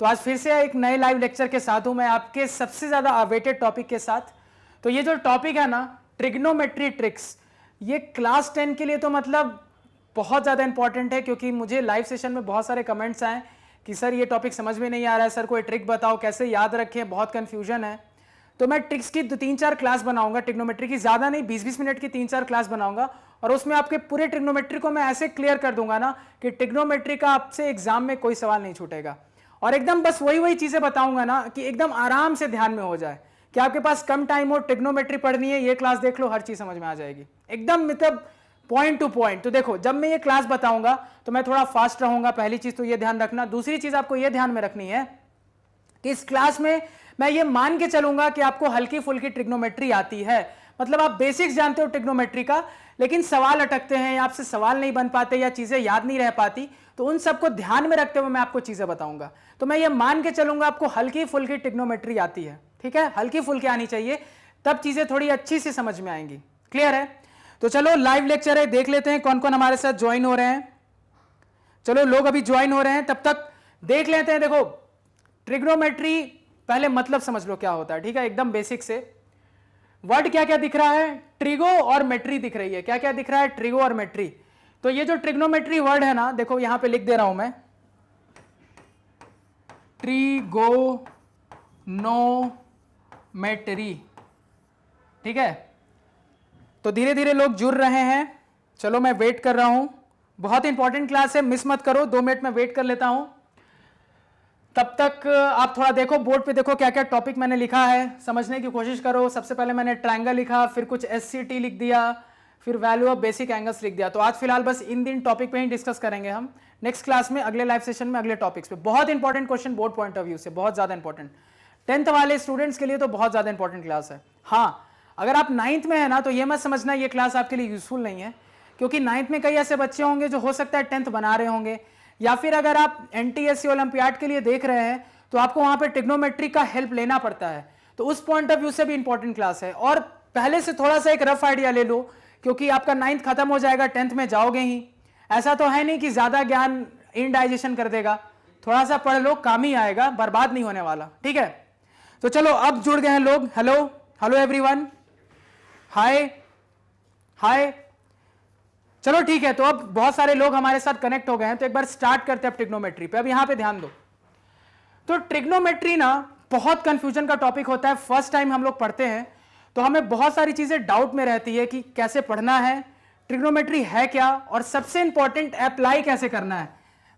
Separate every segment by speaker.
Speaker 1: तो आज फिर से एक नए लाइव लेक्चर के साथ हूं मैं आपके सबसे ज्यादा अवेटेड टॉपिक के साथ। तो ये जो टॉपिक है ना, ट्रिग्नोमेट्री ट्रिक्स, ये क्लास 10 के लिए तो मतलब बहुत ज्यादा इंपॉर्टेंट है, क्योंकि मुझे लाइव सेशन में बहुत सारे कमेंट्स आए कि सर ये टॉपिक समझ में नहीं आ रहा है, सर कोई ट्रिक बताओ, कैसे याद रखें, बहुत कंफ्यूजन है। तो मैं ट्रिक्स की 3-4 क्लास बनाऊंगा, ट्रिग्नोमेट्री की, ज्यादा नहीं, 20-20 मिनट की 3-4 क्लास बनाऊंगा, और उसमें आपके पूरे ट्रिग्नोमेट्री को मैं ऐसे क्लियर कर दूंगा ना कि ट्रिग्नोमेट्री का आपसे एग्जाम में कोई सवाल नहीं छूटेगा। और एकदम बस वही चीजें बताऊंगा ना कि एकदम आराम से ध्यान में हो जाए, कि आपके पास कम टाइम हो, ट्रिग्नोमेट्री पढ़नी है, ये क्लास देख लो, हर चीज समझ में आ जाएगी एकदम, मतलब पॉइंट टू पॉइंट। तो देखो, जब मैं ये क्लास बताऊंगा तो मैं थोड़ा फास्ट रहूंगा, पहली चीज तो ये ध्यान रखना। दूसरी चीज आपको ये ध्यान में रखनी है कि इस क्लास में मैं ये मान के चलूंगा कि आपको हल्की फुल्की ट्रिग्नोमेट्री आती है, मतलब आप बेसिक्स जानते हो ट्रिग्नोमेट्री का, लेकिन सवाल अटकते हैं, आपसे सवाल नहीं बन पाते या चीजें याद नहीं रह पाती, तो उन सबको ध्यान में रखते हुए मैं आपको चीजें बताऊंगा। तो मैं ये मान के चलूंगा आपको हल्की फुल्की ट्रिग्नोमेट्री आती है, ठीक है, हल्की फुल्की आनी चाहिए, तब चीजें थोड़ी अच्छी से समझ में आएंगी। क्लियर है? तो चलो लाइव लेक्चर है, देख लेते हैं कौन कौन हमारे साथ ज्वाइन हो रहे हैं। चलो लोग अभी ज्वाइन हो रहे हैं, तब तक देख लेते हैं। देखो, ट्रिग्नोमेट्री पहले मतलब समझ लो क्या होता है, ठीक है, एकदम बेसिक से। वर्ड क्या क्या दिख रहा है? ट्रिगो और मेट्री दिख रही है। क्या क्या दिख रहा है? ट्रिगो और मेट्री। तो ये जो ट्रिग्नोमेट्री वर्ड है ना, देखो यहां पे लिख दे रहा हूं मैं, ट्रिगोनोमेट्री, ठीक है। तो धीरे धीरे लोग जुड़ रहे हैं, चलो मैं वेट कर रहा हूं, बहुत इंपॉर्टेंट क्लास है, मिस मत करो, 2 मिनट में वेट कर लेता हूं। तब तक आप थोड़ा देखो बोर्ड पे, देखो क्या क्या टॉपिक मैंने लिखा है, समझने की कोशिश करो। सबसे पहले मैंने ट्रायंगल लिखा, फिर कुछ SCT लिख दिया, फिर वैल्यू ऑफ बेसिक एंगल्स लिख दिया। तो आज फिलहाल बस इन दिन टॉपिक पे ही डिस्कस करेंगे हम, नेक्स्ट क्लास में, अगले लाइव सेशन में अगले टॉपिक्स पे। बहुत important question board point of view से, बहुत ज्यादा इंपॉर्टेंट, 10th वाले स्टूडेंट्स के लिए तो बहुत ज्यादा इंपॉर्टेंट क्लास है। हाँ, अगर आप 9th में है ना, तो ये मत समझना ये क्लास आपके लिए यूजफुल नहीं है, क्योंकि 9th में कई ऐसे बच्चे होंगे जो हो सकता है 10th बना रहे होंगे, या फिर अगर आप NTSC ओलंपियाड के लिए देख रहे हैं तो आपको वहां पे ट्रिग्नोमेट्री का हेल्प लेना पड़ता है। तो उस पॉइंट ऑफ व्यू से भी इंपॉर्टेंट क्लास है। और पहले से थोड़ा सा एक रफ आइडिया ले लो, क्योंकि आपका 9th खत्म हो जाएगा, 10th में जाओगे ही, ऐसा तो है नहीं कि ज्यादा ज्ञान इनडाइजेशन कर देगा, थोड़ा सा पढ़ लो, काम ही आएगा, बर्बाद नहीं होने वाला, ठीक है। तो चलो अब जुड़ गए हैं लोग। हेलो हेलो एवरीवन, हाय हाय, चलो ठीक है। तो अब बहुत सारे लोग हमारे साथ कनेक्ट हो गए हैं, तो एक बार स्टार्ट करते हैं अब ट्रिग्नोमेट्री पे। अब यहां पे ध्यान दो, तो ट्रिग्नोमेट्री ना बहुत कंफ्यूजन का टॉपिक होता है, फर्स्ट टाइम हम लोग पढ़ते हैं तो हमें बहुत सारी चीजें डाउट में रहती है कि कैसे पढ़ना है, ट्रिग्नोमेट्री है क्या, और सबसे इंपॉर्टेंट अप्लाई कैसे करना है।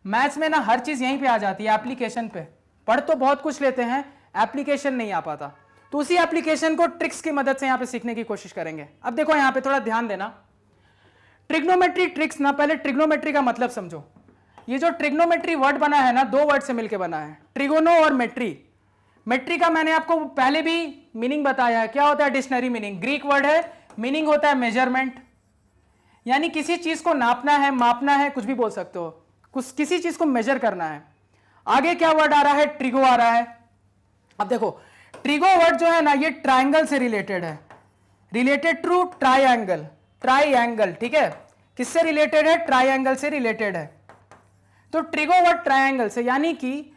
Speaker 1: मैथ्स में ना हर चीज यहीं पे आ जाती है, एप्लीकेशन पे। पढ़ तो बहुत कुछ लेते हैं, एप्लीकेशन नहीं आ पाता, तो उसी एप्लीकेशन को ट्रिक्स की मदद से यहां पे सीखने की कोशिश करेंगे। अब देखो यहां पे थोड़ा ध्यान देना, ट्रिग्नोमेट्री ट्रिक्स ना, पहले ट्रिग्नोमेट्री का मतलब समझो। ये जो ट्रिग्नोमेट्री वर्ड बना है ना, 2 वर्ड से मिलकर बना है, ट्रिगोनो और मेट्री। मेट्री का मैंने आपको पहले भी मीनिंग बताया है, क्या होता है डिक्शनरी मीनिंग, ग्रीक वर्ड है, मीनिंग होता है मेजरमेंट, यानी किसी चीज को नापना है, मापना है, कुछ भी बोल सकते हो, कुछ किसी चीज को मेजर करना है। आगे क्या वर्ड आ रहा है? ट्रिगो आ रहा है। अब देखो, ट्रिगो वर्ड जो है ना, ये ट्राइंगल से रिलेटेड है, रिलेटेड टू ट्राइंगल, ट्राइंगल, ठीक है, किससे रिलेटेड है? ट्राइंगल से रिलेटेड है। तो ट्रिगो वर्ड ट्रायंगल से, यानी कि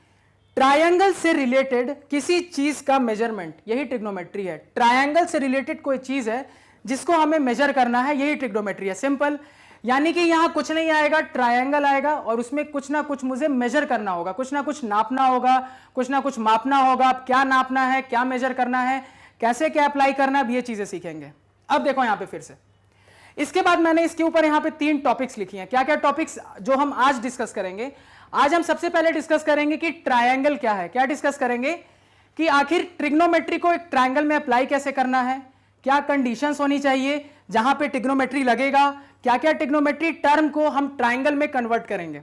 Speaker 1: ट्रायंगल से रिलेटेड किसी चीज का मेजरमेंट, यही ट्रिग्नोमेट्री है। ट्रायंगल से रिलेटेड कोई चीज है जिसको हमें मेजर करना है, यही ट्रिग्नोमेट्री है, सिंपल। यानी कि यहां कुछ नहीं आएगा, ट्रायंगल आएगा, और उसमें कुछ ना कुछ मुझे मेजर करना होगा, कुछ ना कुछ नापना होगा, कुछ ना कुछ मापना होगा। अब क्या नापना है, क्या मेजर करना है, कैसे क्या अप्लाई करना है, अब ये चीजें सीखेंगे। अब देखो यहां पे फिर से, इसके बाद मैंने इसके ऊपर यहां पे 3 टॉपिक्स लिखी हैं। क्या क्या टॉपिक्स जो हम आज डिस्कस करेंगे? आज हम सबसे पहले डिस्कस करेंगे कि ट्रायंगल क्या है। क्या डिस्कस करेंगे? कि आखिर ट्रिग्नोमेट्री को एक ट्रायंगल में अप्लाई कैसे करना है, क्या कंडीशंस होनी चाहिए जहां पे ट्रिग्नोमेट्री लगेगा, क्या क्या ट्रिग्नोमेट्री टर्म को हम ट्रायंगल में कन्वर्ट करेंगे।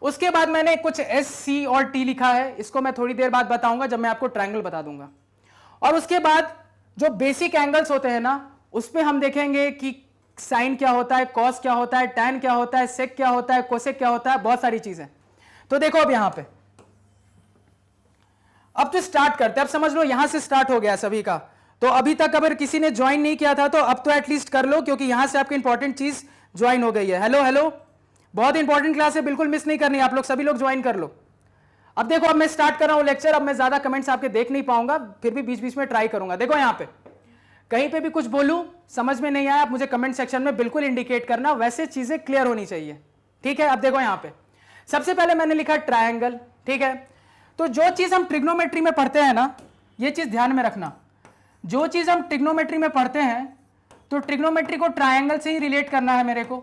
Speaker 1: उसके बाद मैंने कुछ S, C और T लिखा है, इसको मैं थोड़ी देर बाद बताऊंगा जब मैं आपको ट्रायंगल बता दूंगा। और उसके बाद जो बेसिक एंगल्स होते हैं ना, उस पर हम देखेंगे कि साइन क्या होता है, कॉस क्या होता है, टैन क्या होता है, सेक क्या होता है, कोसेक क्या होता है, बहुत सारी चीजें। तो देखो अब यहां पे, अब तो स्टार्ट करते हैं। अब समझ लो यहां से स्टार्ट हो गया सभी का, तो अभी तक अगर किसी ने ज्वाइन नहीं किया था तो अब तो एटलीस्ट कर लो, क्योंकि यहां से आपकी इंपॉर्टेंट चीज ज्वाइन हो गई है। हेलो हेलो, बहुत इंपॉर्टेंट क्लास है, बिल्कुल मिस नहीं करनी, आप लोग सभी लोग ज्वाइन कर लो। अब देखो, अब मैं स्टार्ट कर रहा हूं लेक्चर। अब मैं ज्यादा कमेंट्स आपके देख नहीं पाऊंगा, फिर भी बीच बीच में ट्राई करूंगा। देखो यहां पे कहीं पे भी कुछ बोलूं, समझ में नहीं आया, आप मुझे कमेंट सेक्शन में बिल्कुल इंडिकेट करना, वैसे चीजें क्लियर होनी चाहिए। ठीक है, अब देखो यहां पे सबसे पहले मैंने लिखा ट्रायंगल। ठीक है, तो जो चीज हम ट्रिग्नोमेट्री में पढ़ते हैं ना, ये चीज ध्यान में रखना, जो चीज हम ट्रिग्नोमेट्री में पढ़ते हैं तो ट्रिग्नोमेट्री को ट्रायंगल से ही रिलेट करना है मेरे को।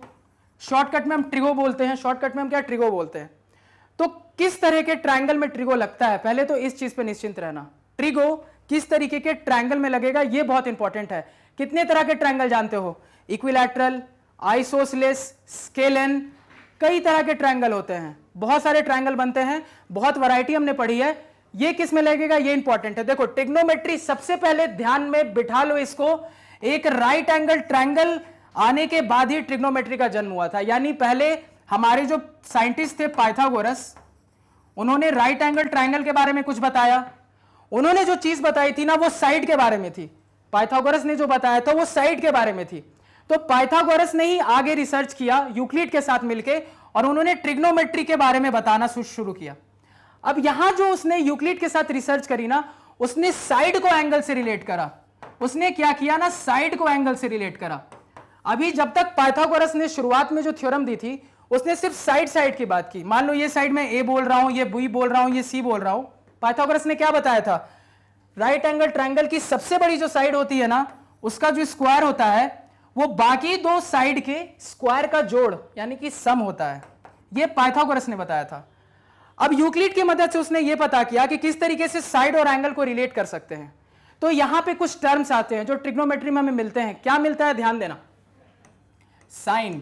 Speaker 1: शॉर्टकट में हम ट्रिगो बोलते हैं, शॉर्टकट में हम क्या ट्रिगो बोलते हैं। तो किस तरह के ट्रायंगल में ट्रिगो लगता है, पहले तो इस चीज पे निश्चिंत रहना। ट्रिगो किस तरीके के ट्रायंगल में लगेगा ये बहुत इंपॉर्टेंट है। कितने तरह के ट्रायंगल जानते हो? इक्विलैटरल, आइसोसेलेस, स्केलन, कई तरह के ट्रायंगल होते हैं, बहुत सारे ट्रायंगल बनते हैं, बहुत वैरायटी हमने पढ़ी है। ये किस में लगेगा ये इंपॉर्टेंट है। देखो ट्रिग्नोमेट्री, सबसे पहले ध्यान में बिठा लो इसको, एक राइट एंगल ट्रायंगल आने के बाद ही ट्रिग्नोमेट्री का जन्म हुआ था। यानी पहले हमारे जो साइंटिस्ट थे पाइथागोरस, उन्होंने राइट एंगल ट्रायंगल के बारे में कुछ बताया। उन्होंने जो चीज बताई थी ना वो साइड के बारे में थी। पाइथागोरस ने जो बताया था वो साइड के बारे में थी। तो पाइथागोरस ने ही आगे रिसर्च किया यूक्लिड के साथ मिलके, और उन्होंने ट्रिग्नोमेट्री के बारे में बताना शुरू किया। अब यहां जो उसने यूक्लिड के साथ रिसर्च करी ना, उसने साइड को एंगल से रिलेट करा। उसने क्या किया ना, साइड को एंगल से रिलेट करा। अभी जब तक पाइथागोरस ने शुरुआत में जो थ्योरम दी थी उसने सिर्फ साइड की बात की। मान लो ये साइड में ए बोल रहा हूं, ये बी बोल रहा हूं, ये सी बोल रहा हूं। पाइथागोरस ने क्या बताया था? राइट एंगल ट्रायंगल की सबसे बड़ी जो साइड होती है ना, उसका जो स्क्वायर होता है वो बाकी दो साइड के स्क्वायर का जोड़ यानी कि सम होता है। ये पाइथागोरस ने बताया था। अब यूक्लिड की मदद से उसने ये पता किया कि किस तरीके से साइड और एंगल को रिलेट कर सकते हैं। तो यहां पे कुछ टर्म्स आते हैं जो ट्रिग्नोमेट्री में हमें मिलते हैं। क्या मिलता है, ध्यान देना। साइन,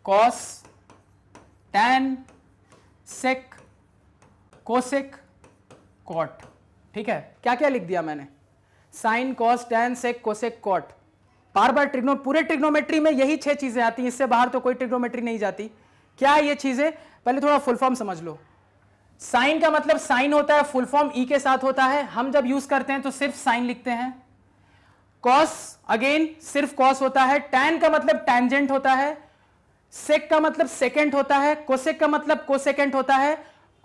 Speaker 1: कॉस, टैन, सेक, कोसेक, कॉट। ठीक है, क्या क्या लिख दिया मैंने? साइन, कॉस, टैन, सेक, कोसेक, कॉट। बार बार पूरे ट्रिग्नोमेट्री में यही 6 चीजें आती हैं, इससे बाहर तो कोई ट्रिग्नोमेट्री नहीं जाती। क्या है ये चीजें? पहले थोड़ा फुल फॉर्म समझ लो। साइन का मतलब साइन होता है, फुल फॉर्म ई के साथ होता है। हम जब यूज करते हैं तो सिर्फ साइन लिखते हैं। कॉस अगेन सिर्फ कॉस होता है। टैन का मतलब टैंजेंट होता है। सेक का मतलब सेकेंट होता है। कोसेक का मतलब कोसेकेंट होता है।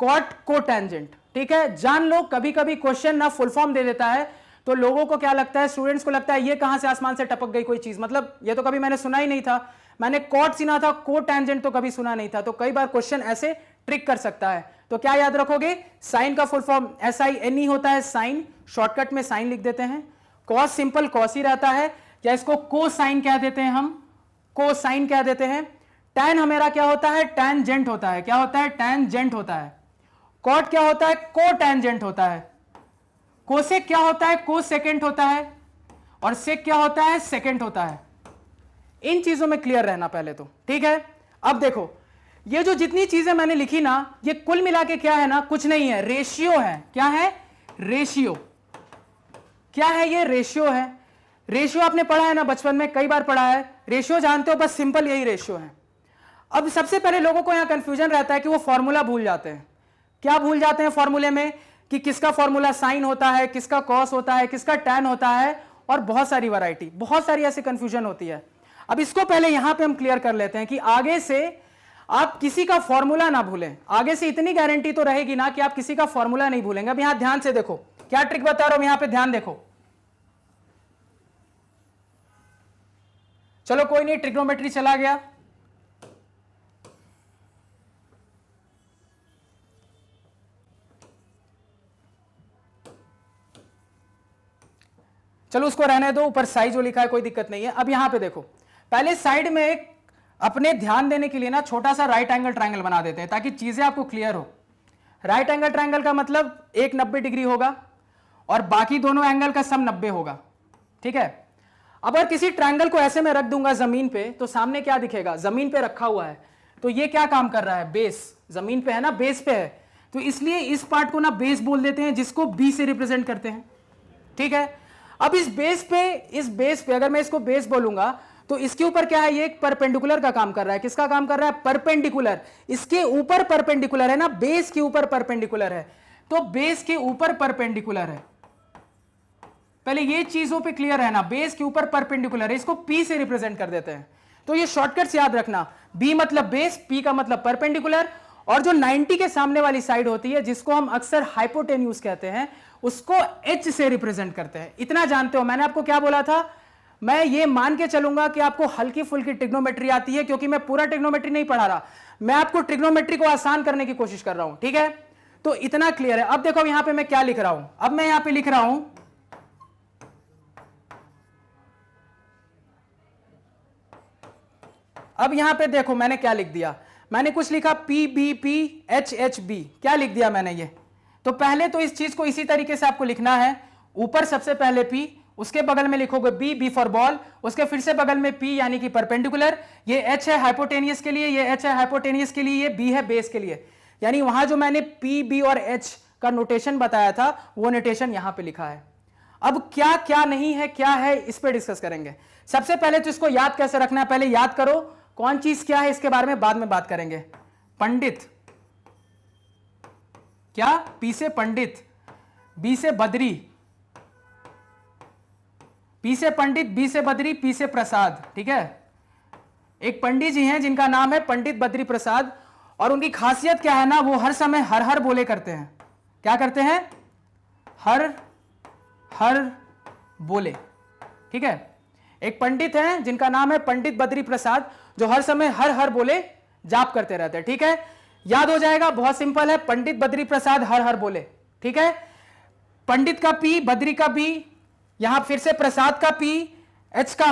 Speaker 1: कॉट को टैंजेंट। ठीक है, जान लो कभी कभी क्वेश्चन ना फुल फॉर्म दे देता है तो लोगों को क्या लगता है, स्टूडेंट्स को लगता है ये कहां से आसमान से टपक गई कोई चीज, मतलब ये तो कभी मैंने सुना ही नहीं था। मैंने कॉट सुना था, को टैंजेंट तो कभी सुना नहीं था। तो कई बार क्वेश्चन ऐसे ट्रिक कर सकता है। तो क्या याद रखोगे? साइन का फुल फॉर्म SINE होता है, साइन। शॉर्टकट में साइन लिख देते हैं। कॉस सिंपल कॉस ही रहता है, या इसको कोसाइन कह देते हैं, हम कोसाइन कह देते हैं। टैन हमारा क्या होता है? टैंजेंट होता है। क्या होता है? टैंजेंट होता है। कॉट क्या होता है? को टैंजेंट होता है। कोसेक क्या होता है? को सेकेंड होता है। और सेक क्या होता है? सेकेंड होता है। इन चीजों में क्लियर रहना पहले तो। ठीक है, अब देखो ये जो जितनी चीजें मैंने लिखी ना, ये कुल मिला के क्या है ना, कुछ नहीं है, रेशियो है। क्या है? रेशियो। क्या है ये? रेशियो है। रेशियो आपने पढ़ा है ना बचपन में, कई बार पढ़ा है। रेशियो जानते हो, बस सिंपल यही रेशियो है। अब सबसे पहले लोगों को यहां कंफ्यूजन रहता है कि वो फॉर्मूला भूल जाते हैं। क्या भूल जाते हैं फॉर्मूले में? कि किसका फॉर्मूला साइन होता है, किसका कॉस होता है, किसका टैन होता है, और बहुत सारी वैरायटी, बहुत सारी ऐसी कंफ्यूजन होती है। अब इसको पहले यहां पे हम क्लियर कर लेते हैं कि आगे से आप किसी का फॉर्मूला ना भूलें। आगे से इतनी गारंटी तो रहेगी ना कि आप किसी का फॉर्मूला नहीं भूलेंगे। अब यहां ध्यान से देखो क्या ट्रिक बता रहा हूं, यहां पे ध्यान देखो। चलो कोई नहीं, ट्रिग्नोमेट्री चला गया। चलो उसको रहने दो, ऊपर साइज जो लिखा है कोई दिक्कत नहीं है। अब यहां पे देखो, पहले साइड में एक अपने ध्यान देने के लिए ना छोटा सा राइट एंगल ट्रायंगल बना देते हैं ताकि चीजें आपको क्लियर हो। राइट एंगल ट्रायंगल का मतलब एक 90 डिग्री होगा और बाकी दोनों एंगल का सम 90 होगा। ठीक है, अब अगर किसी ट्रायंगल को ऐसे में रख दूंगा जमीन पे तो सामने क्या दिखेगा? जमीन पे रखा हुआ है, तो ये क्या काम कर रहा है? बेस। जमीन पे है ना, बेस पे है, तो इसलिए इस पार्ट को ना बेस बोल देते हैं, जिसको बी से रिप्रेजेंट करते हैं। ठीक है, अब इस बेस पे अगर मैं इसको बेस बोलूंगा तो इसके ऊपर क्या है? ये एक परपेंडिकुलर का काम कर रहा है। किसका काम कर रहा है? परपेंडिकुलर। इसके ऊपर परपेंडिकुलर है ना, बेस के ऊपर परपेंडिकुलर है, तो बेस के ऊपर परपेंडिकुलर है। पहले ये चीजों पे क्लियर है ना, बेस के ऊपर परपेंडिकुलर है, इसको पी से रिप्रेजेंट कर देते हैं। तो ये शॉर्टकट्स याद रखना, बी मतलब बेस, पी का मतलब परपेंडिकुलर, और जो 90 के सामने वाली साइड होती है, जिसको हम अक्सर हाइपोटेन्यूज कहते हैं, उसको H से रिप्रेजेंट करते हैं। इतना जानते हो। मैंने आपको क्या बोला था, मैं ये मान के चलूंगा कि आपको हल्की फुल्की ट्रिग्नोमेट्री आती है, क्योंकि मैं पूरा ट्रिग्नोमेट्री नहीं पढ़ा रहा, मैं आपको ट्रिग्नोमेट्री को आसान करने की कोशिश कर रहा हूं। ठीक है, तो इतना क्लियर है। अब देखो यहां पे मैं क्या लिख रहा हूं। अब मैं यहां पे लिख रहा हूं, अब यहां पे देखो मैंने क्या लिख दिया, मैंने कुछ लिखा PBPHHB, क्या लिख दिया मैंने ये। तो पहले तो इस चीज को इसी तरीके से आपको लिखना है, ऊपर सबसे पहले P, उसके बगल में लिखोगे B फॉर बॉल, उसके फिर से बगल में P यानी कि परपेंडिकुलर, ये H है हाइपोटेनियस के लिए, ये H है हाइपोटेनियस के लिए, ये B है बेस के लिए। यानी वहां जो मैंने P B और H का नोटेशन बताया था, वो नोटेशन यहां पे लिखा है। अब क्या क्या नहीं है, क्या है, इस पे डिस्कस करेंगे। सबसे पहले तो इसको याद कैसे रखना है, पहले याद करो कौन चीज क्या है, इसके बारे में बाद में बात करेंगे। पंडित, क्या, P से पंडित, B से बद्री, P से पंडित, B से बद्री, P से प्रसाद। ठीक है, एक पंडित जी हैं जिनका नाम है पंडित बद्री प्रसाद, और उनकी खासियत क्या है ना, वो हर समय हर हर बोले करते हैं। क्या करते हैं, हर हर बोले। ठीक है, एक पंडित हैं जिनका नाम है पंडित बद्री प्रसाद, जो हर समय हर हर बोले जाप करते रहते हैं। ठीक है, याद हो जाएगा, बहुत सिंपल है, पंडित बद्री प्रसाद हर हर बोले। ठीक है, पंडित का P, बद्री का B, यहां फिर से प्रसाद का P, H का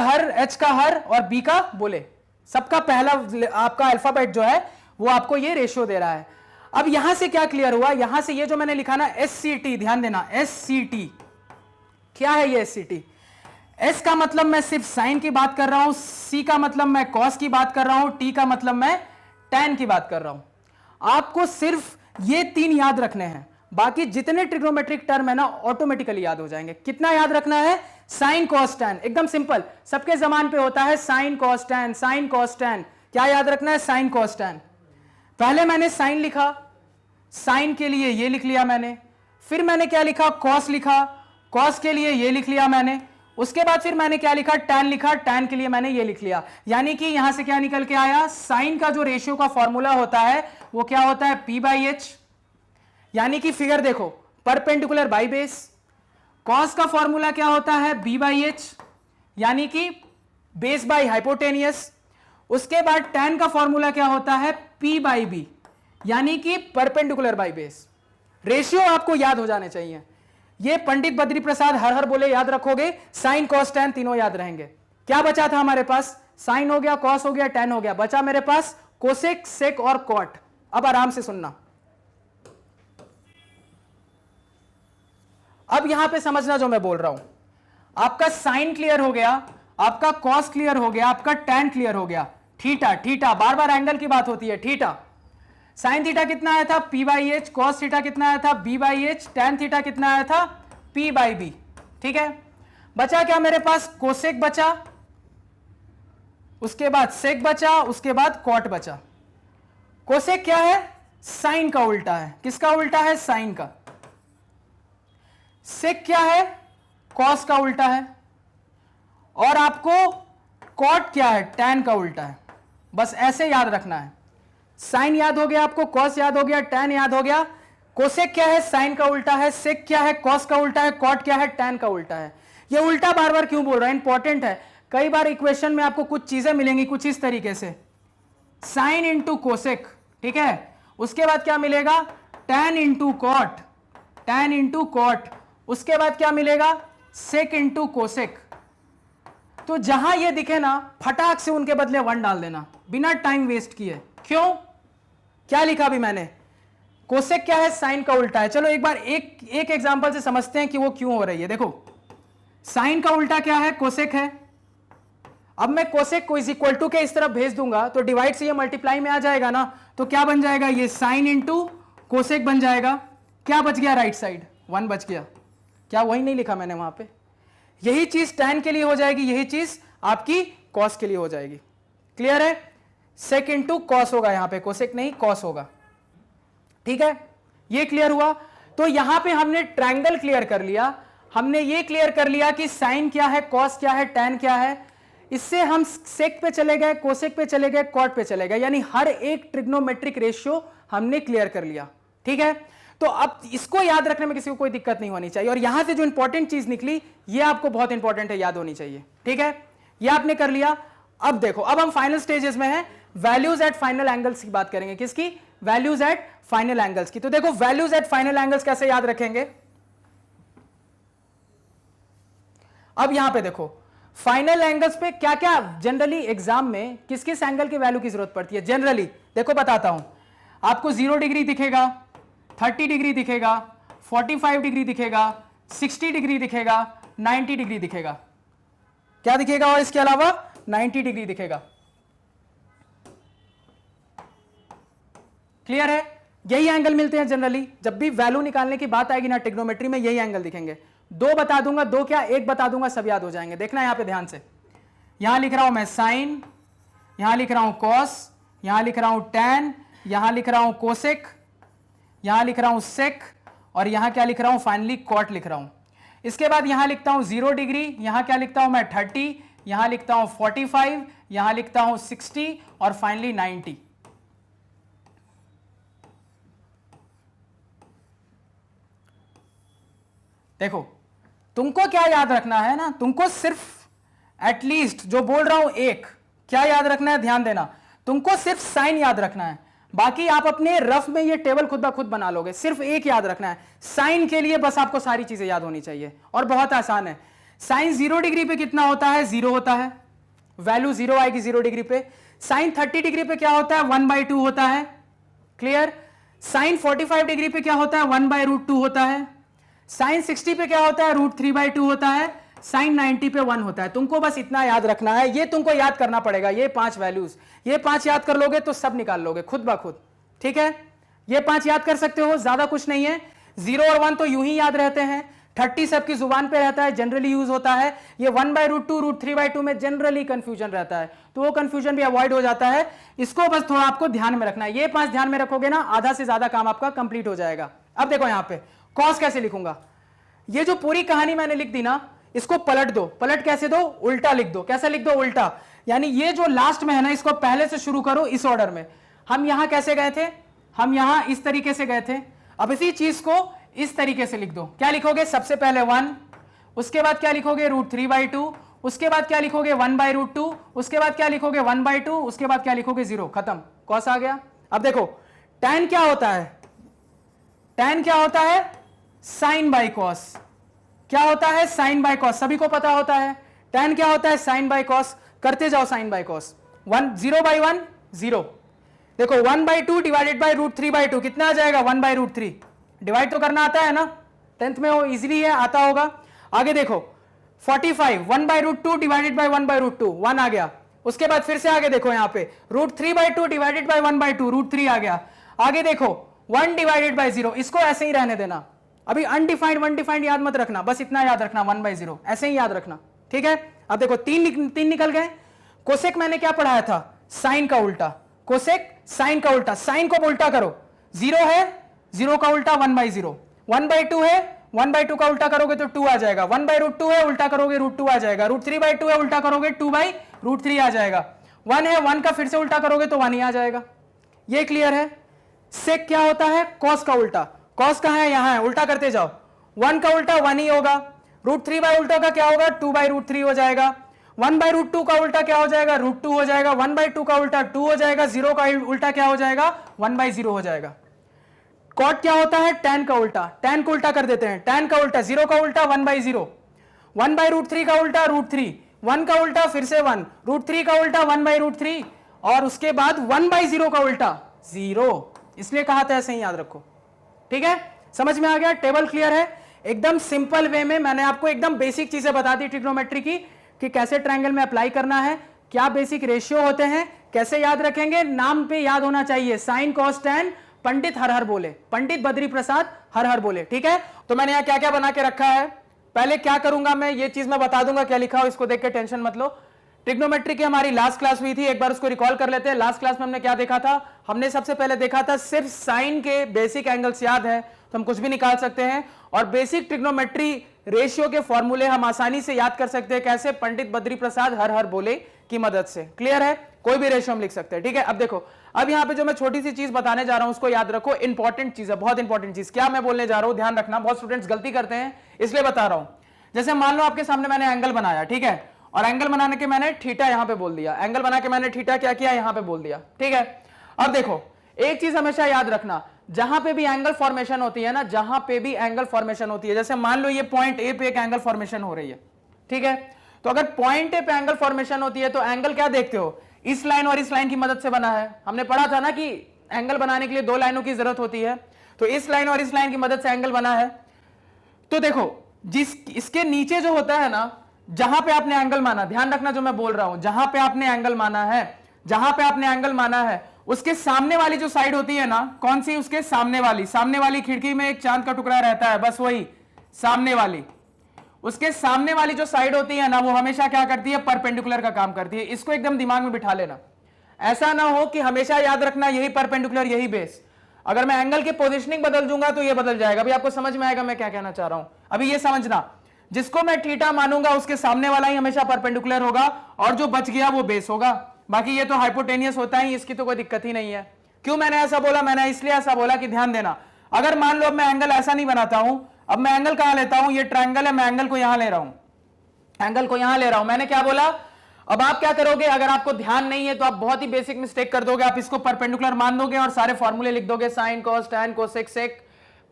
Speaker 1: हर और B का बोले। सबका पहला आपका अल्फाबेट जो है वो आपको ये रेशियो दे रहा है। अब यहां से क्या क्लियर हुआ, यहां से ये जो मैंने लिखा ना SCT, ध्यान देना, SCT क्या है ये SCT। S का मतलब मैं सिर्फ साइन की बात कर रहा हूं, C का मतलब मैं कॉस की बात कर रहा हूं, T का मतलब मैं टैन की बात कर रहा हूं। आपको सिर्फ ये 3 याद रखने हैं, बाकी जितने ट्रिग्नोमेट्रिक टर्म है ना ऑटोमेटिकली याद हो जाएंगे। कितना याद रखना है, साइन कॉस टैन, एकदम सिंपल, सबके जबान पे होता है sign cos tan, sign cos tan. क्या याद रखना है, साइन कॉस टैन। पहले मैंने साइन लिखा, साइन के लिए ये लिख लिया मैंने, फिर मैंने क्या लिखा, कॉस लिखा, कॉस के लिए ये लिख लिया मैंने, उसके बाद फिर मैंने क्या लिखा, टैन लिखा, टैन के लिए मैंने ये लिख लिया। यानी कि यहां से क्या निकल के आया, साइन का जो रेशियो का फॉर्मूला होता है वो क्या होता है, P/H। यानी कि फिगर देखो, परपेंडिकुलर बाई बेस। कॉस का फॉर्मूला क्या होता है, B/H, यानी कि बेस बाई हाइपोटेनियस। उसके बाद टैन का फॉर्मूला क्या होता है, P/B, यानी कि परपेंडिकुलर बाई बेस। रेशियो आपको याद हो जाने चाहिए। ये पंडित बद्री प्रसाद हर हर बोले याद रखोगे, साइन कॉस टैन तीनों याद रहेंगे। क्या बचा था हमारे पास, साइन हो गया, कॉस हो गया, टैन हो गया, बचा मेरे पास कोसेक, सेक और कॉट। अब आराम से सुनना, अब यहां पे समझना जो मैं बोल रहा हूं। आपका साइन क्लियर हो गया, आपका कॉस क्लियर हो गया, आपका टैन क्लियर हो गया। थीटा, थीटा बार बार एंगल की बात होती है, थीटा, साइन थीटा कितना आया था, P/H, कॉस थीटा कितना आया था, B/H, टैन थीटा कितना आया था, P/B। ठीक है, बचा क्या मेरे पास, कोसेक बचा, उसके बाद सेक बचा, उसके बाद कॉट बचा। कोसेक क्या है, साइन का उल्टा है। किसका उल्टा है, साइन का। सेक क्या है, कॉस का उल्टा है। और आपको कॉट क्या है, टैन का उल्टा है। बस ऐसे याद रखना है। साइन याद हो गया आपको, कॉस याद हो गया, टैन याद हो गया। कोसेक क्या है, साइन का उल्टा है। सेक क्या है, कॉस का उल्टा है। कॉट क्या है, टैन का उल्टा है। ये उल्टा बार बार क्यों बोल रहा है, इंपॉर्टेंट है। कई बार इक्वेशन में आपको कुछ चीजें मिलेंगी कुछ इस तरीके से, साइन इंटू कोसेक। ठीक है, उसके बाद क्या मिलेगा, tan into cot, tan into cot. उसके बाद क्या मिलेगा, सेक इंटू कोसेक। तो जहां ये दिखे ना, फटाक से उनके बदले 1 डाल देना, बिना टाइम वेस्ट किए। क्यों, क्या लिखा अभी मैंने, कोसेक क्या है, साइन का उल्टा है। चलो एक बार एक एग्जांपल से समझते हैं कि वो क्यों हो रही है। देखो, साइन का उल्टा क्या है, कोसेक है। अब मैं कोसेक को इज इक्वल टू के इस तरफ भेज दूंगा तो डिवाइड से ये मल्टीप्लाई में आ जाएगा ना, तो क्या बन जाएगा, ये साइन इंटू कोसेक बन जाएगा। क्या बच गया, राइट साइड 1 बच गया। क्या वही नहीं लिखा मैंने वहां पे, यही चीज टैन के लिए हो जाएगी, यही चीज आपकी कॉस के लिए हो जाएगी। क्लियर है, सेक इंटू कॉस होगा, यहां पे कोसेक नहीं कॉस होगा। ठीक है, ये क्लियर हुआ। तो यहां पे हमने ट्रायंगल क्लियर कर लिया, हमने ये क्लियर कर लिया कि साइन क्या है, कॉस क्या है, टैन क्या है। इससे हम सेक पे चले गए, कोसेक पे चले गए, कॉट पे चले गए, यानी हर एक ट्रिग्नोमेट्रिक रेशियो हमने क्लियर कर लिया। ठीक है, तो अब इसको याद रखने में किसी को कोई दिक्कत नहीं होनी चाहिए। और यहां से जो इंपॉर्टेंट चीज निकली ये आपको बहुत इंपॉर्टेंट है, याद होनी चाहिए। ठीक है, ये आपने कर लिया। अब देखो, अब हम फाइनल स्टेजेस में हैं, वैल्यूज एट फाइनल एंगल्स की बात करेंगे। किसकी? वैल्यूज एट फाइनल एंगल्स की। तो देखो वैल्यूज एट फाइनल एंगल्स कैसे याद रखेंगे। अब यहां पे देखो फाइनल एंगल्स पे क्या क्या जनरली एग्जाम में किस किस एंगल की वैल्यू की जरूरत पड़ती है जनरली, देखो बताता हूं आपको। 0 डिग्री दिखेगा, 30 डिग्री दिखेगा, 45 डिग्री दिखेगा, 60 डिग्री दिखेगा, 90 डिग्री दिखेगा। क्या दिखेगा? और इसके अलावा 90 डिग्री दिखेगा। क्लियर है? यही एंगल मिलते हैं जनरली। जब भी वैल्यू निकालने की बात आएगी ना ट्रिग्नोमेट्री में, यही एंगल दिखेंगे। दो बता दूंगा, दो क्या एक बता दूंगा, सब याद हो जाएंगे। देखना यहां पे ध्यान से, यहां लिख रहा हूं मैं साइन, यहां लिख रहा हूं कॉस, यहां लिख रहा हूं टैन, यहां लिख रहा हूं कोसेक, यहां लिख रहा हूं सेक, और यहां क्या लिख रहा हूं? फाइनली कॉट लिख रहा हूं। इसके बाद यहां लिखता हूं 0 डिग्री, यहां क्या लिखता हूं मैं? 30, यहां लिखता हूं 45, यहां लिखता हूं 60 और फाइनली 90। देखो तुमको क्या याद रखना है ना, तुमको सिर्फ एटलीस्ट जो बोल रहा हूं एक क्या याद रखना है, ध्यान देना। तुमको सिर्फ साइन याद रखना है, बाकी आप अपने रफ में ये टेबल खुद ब खुद बना लोगे। सिर्फ एक याद रखना है, साइन के लिए बस आपको सारी चीजें याद होनी चाहिए और बहुत आसान है। साइन 0 डिग्री पे कितना होता है? 0 होता है, वैल्यू 0 आएगी 0 डिग्री पे। साइन 30 डिग्री पे क्या होता है? 1/2 होता है। क्लियर? साइन 45 डिग्री पे क्या होता है? 1/√2 होता है। साइन 60 पे क्या होता है? √3/2 होता है। साइन 90 पे 1 होता है। तुमको बस इतना याद रखना है, ये तुमको याद करना पड़ेगा। ये 5 वैल्यूज, ये 5 याद कर लोगे तो सब निकाल लोगे खुद ब खुद। ठीक है, ये 5 याद कर सकते हो, ज्यादा कुछ नहीं है। 0 और 1 तो यूं ही याद रहते हैं, 30 सबकी जुबान पे रहता है, जनरली यूज होता है। ये 1/√2 √3/2 में जनरली कंफ्यूजन रहता है, तो वो कंफ्यूजन भी अवॉइड हो जाता है। इसको बस थोड़ा आपको ध्यान में रखना है। ये 5 ध्यान में रखोगे ना, आधा से ज्यादा काम आपका कंप्लीट हो जाएगा। अब देखो यहां पे कॉस कैसे लिखूंगा। ये जो पूरी कहानी मैंने लिख दी ना, इसको पलट दो। पलट कैसे दो? उल्टा लिख दो। कैसे लिख दो? उल्टा। यानी ये जो लास्ट में है ना, इसको पहले से शुरू करो इस ऑर्डर में। हम यहां कैसे गए थे? हम यहां इस तरीके से गए थे। अब इसी चीज को इस तरीके से लिख दो। क्या लिखोगे? सबसे पहले 1, उसके बाद क्या लिखोगे? √3/2, उसके बाद क्या लिखोगे? 1/√2, उसके बाद क्या लिखोगे? 1/2, उसके बाद क्या लिखोगे? 0। खत्म, कॉस आ गया। अब देखो टैन क्या होता है? टैन क्या होता है? Sine by cos. क्या होता है? साइन बाई कॉस, सभी को पता होता है। टैन क्या होता है? Sine by cos. करते जाओ साइन बाई कॉस। 0/1 0। देखो 1/2 डिवाइडेड बाई √3/2 कितना आ जाएगा? 1/√3। डिवाइड तो करना आता है ना, 10th में हो, इजीली है, आता होगा। आगे देखो 45 1/√2 डिवाइडेड बाई 1/√2 1 आ गया। उसके बाद फिर से आगे देखो, यहां पे √3/2 डिवाइडेड बाई 1/2 √3 आ गया। आगे देखो 1 डिवाइडेड बाई 0, इसको ऐसे ही रहने देना। अभी अनडिफाइंड अनडिफाइंड याद मत रखना, बस इतना याद रखना 1/0, ऐसे ही याद रखना। ठीक है, अब देखो 3 निकल गए। कोसेक मैंने क्या पढ़ाया था? साइन का उल्टा। कोसेक साइन का उल्टा, साइन को उल्टा करो। 0 है, 0 का उल्टा 1/0। 1/2 है, 1/2 का उल्टा करोगे तो 2 आ जाएगा। 1/√2 है, उल्टा करोगे √2 आ जाएगा। √3/2 है, उल्टा करोगे 2/√3 आ जाएगा। 1 है, 1 का फिर से उल्टा करोगे तो 1 ही आ जाएगा। ये क्लियर है? सेक क्या होता है? कॉस का उल्टा। कॉस कहां है? यहां है, उल्टा करते जाओ। 1 का उल्टा 1 ही होगा। √3 उल्टा का क्या होगा? 2/√3 हो जाएगा। 1/√2 का उल्टा क्या हो जाएगा? √2 हो जाएगा। 1/2 का उल्टा 2 हो जाएगा। 0 का उल्टा क्या हो जाएगा? 1/0 हो जाएगा। कॉट क्या होता है? टैन का उल्टा। टैन को उल्टा कर देते हैं। टैन का उल्टा 0 का उल्टा 1/0। 1/√3 का उल्टा √3। 1 का उल्टा फिर से 1। √3 का उल्टा 1/√3 और उसके बाद 1/0 का उल्टा 0। इसलिए कहा था ऐसे ही याद रखो। ठीक है, समझ में आ गया? टेबल क्लियर है? एकदम सिंपल वे में मैंने आपको एकदम बेसिक चीजें बता दी ट्रिग्नोमेट्री की, कि कैसे ट्रायंगल में अप्लाई करना है, क्या बेसिक रेशियो होते हैं, कैसे याद रखेंगे। नाम पे याद होना चाहिए, साइन कॉस टैन, पंडित हर हर बोले, पंडित बद्री प्रसाद हर हर बोले। ठीक है, तो मैंने यहां क्या क्या बना के रखा है। पहले क्या करूंगा मैं, ये चीज मैं बता दूंगा क्या लिखा हो, इसको देख के टेंशन मत लो। ट्रिग्नोमेट्री की हमारी लास्ट क्लास हुई थी, एक बार उसको रिकॉल कर लेते हैं। लास्ट क्लास में हमने क्या देखा था? हमने सबसे पहले देखा था सिर्फ साइन के बेसिक एंगल्स याद है तो हम कुछ भी निकाल सकते हैं, और बेसिक ट्रिग्नोमेट्री रेशियो के फॉर्मूले हम आसानी से याद कर सकते हैं। कैसे? पंडित बद्री प्रसाद हर हर बोले की मदद से। क्लियर है? कोई भी रेशियो हम लिख सकते हैं। ठीक है, अब देखो अब यहां पे जो मैं छोटी सी चीज बताने जा रहा हूं उसको याद रखो, इंपॉर्टेंट चीज है, बहुत इंपॉर्टेंट चीज। क्या मैं बोलने जा रहा हूं ध्यान रखना, बहुत स्टूडेंट्स गलती करते हैं इसलिए बता रहा हूं। जैसे मान लो आपके सामने मैंने एंगल बनाया, ठीक है, और एंगल बनाने के मैंने थीटा यहां पे बोल दिया, एंगल बना के मैंने थीटा क्या किया यहां पे बोल दिया, ठीक है। अब देखो एक चीज हमेशा याद रखना, जहां पे भी एंगल फॉर्मेशन होती है ना, जहां पे भी एंगल फॉर्मेशन होती है, जैसे मान लो ये पॉइंट ए पे एक एंगल फॉर्मेशन हो रही है, ठीक है, तो अगर पॉइंट ए पे एंगल फॉर्मेशन होती है तो एंगल क्या देखते हो, इस लाइन और इस लाइन की मदद से बना है। हमने पढ़ा था ना कि एंगल बनाने के लिए दो लाइनों की जरूरत होती है, तो इस लाइन और इस लाइन की मदद से एंगल बना है। तो देखो जिस इसके नीचे जो होता है ना, जहां पे आपने एंगल माना, ध्यान रखना जो मैं बोल रहा हूं, जहां पे आपने एंगल माना है, जहां पे आपने एंगल माना है उसके सामने वाली जो साइड होती है ना, कौन सी, उसके सामने वाली खिड़की में एक चांद का टुकड़ा रहता है, बस वही सामने वाली, उसके सामने वाली जो साइड होती है ना वो हमेशा क्या करती है, परपेंडिकुलर का काम करती है। इसको एकदम दिमाग में बिठा लेना, ऐसा ना हो कि हमेशा याद रखना यही परपेंडिकुलर यही बेस। अगर मैं एंगल की पोजीशनिंग बदल दूंगा तो ये बदल जाएगा। अभी आपको समझ में आएगा मैं क्या कहना चाह रहा हूं। अभी ये समझना, जिसको मैं थीटा मानूंगा उसके सामने वाला ही हमेशा परपेंडिकुलर होगा और जो बच गया वो बेस होगा। बाकी ये तो हाइपोटेनियस होता ही, इसकी तो कोई दिक्कत ही नहीं है। क्यों मैंने ऐसा बोला, मैंने इसलिए ऐसा बोला कि ध्यान देना, अगर मान लो अब मैं एंगल ऐसा नहीं बनाता हूं, अब मैं एंगल कहां लेता हूं, ये ट्रायंगल है, मैं एंगल को यहां ले रहा हूं, एंगल को यहां ले रहा हूं, मैंने क्या बोला। अब आप क्या करोगे, अगर आपको ध्यान नहीं है तो आप बहुत ही बेसिक मिस्टेक कर दोगे, आप इसको परपेंडिकुलर मान दोगे और सारे फॉर्मूले लिख दोगे, sine cos tan cosec sec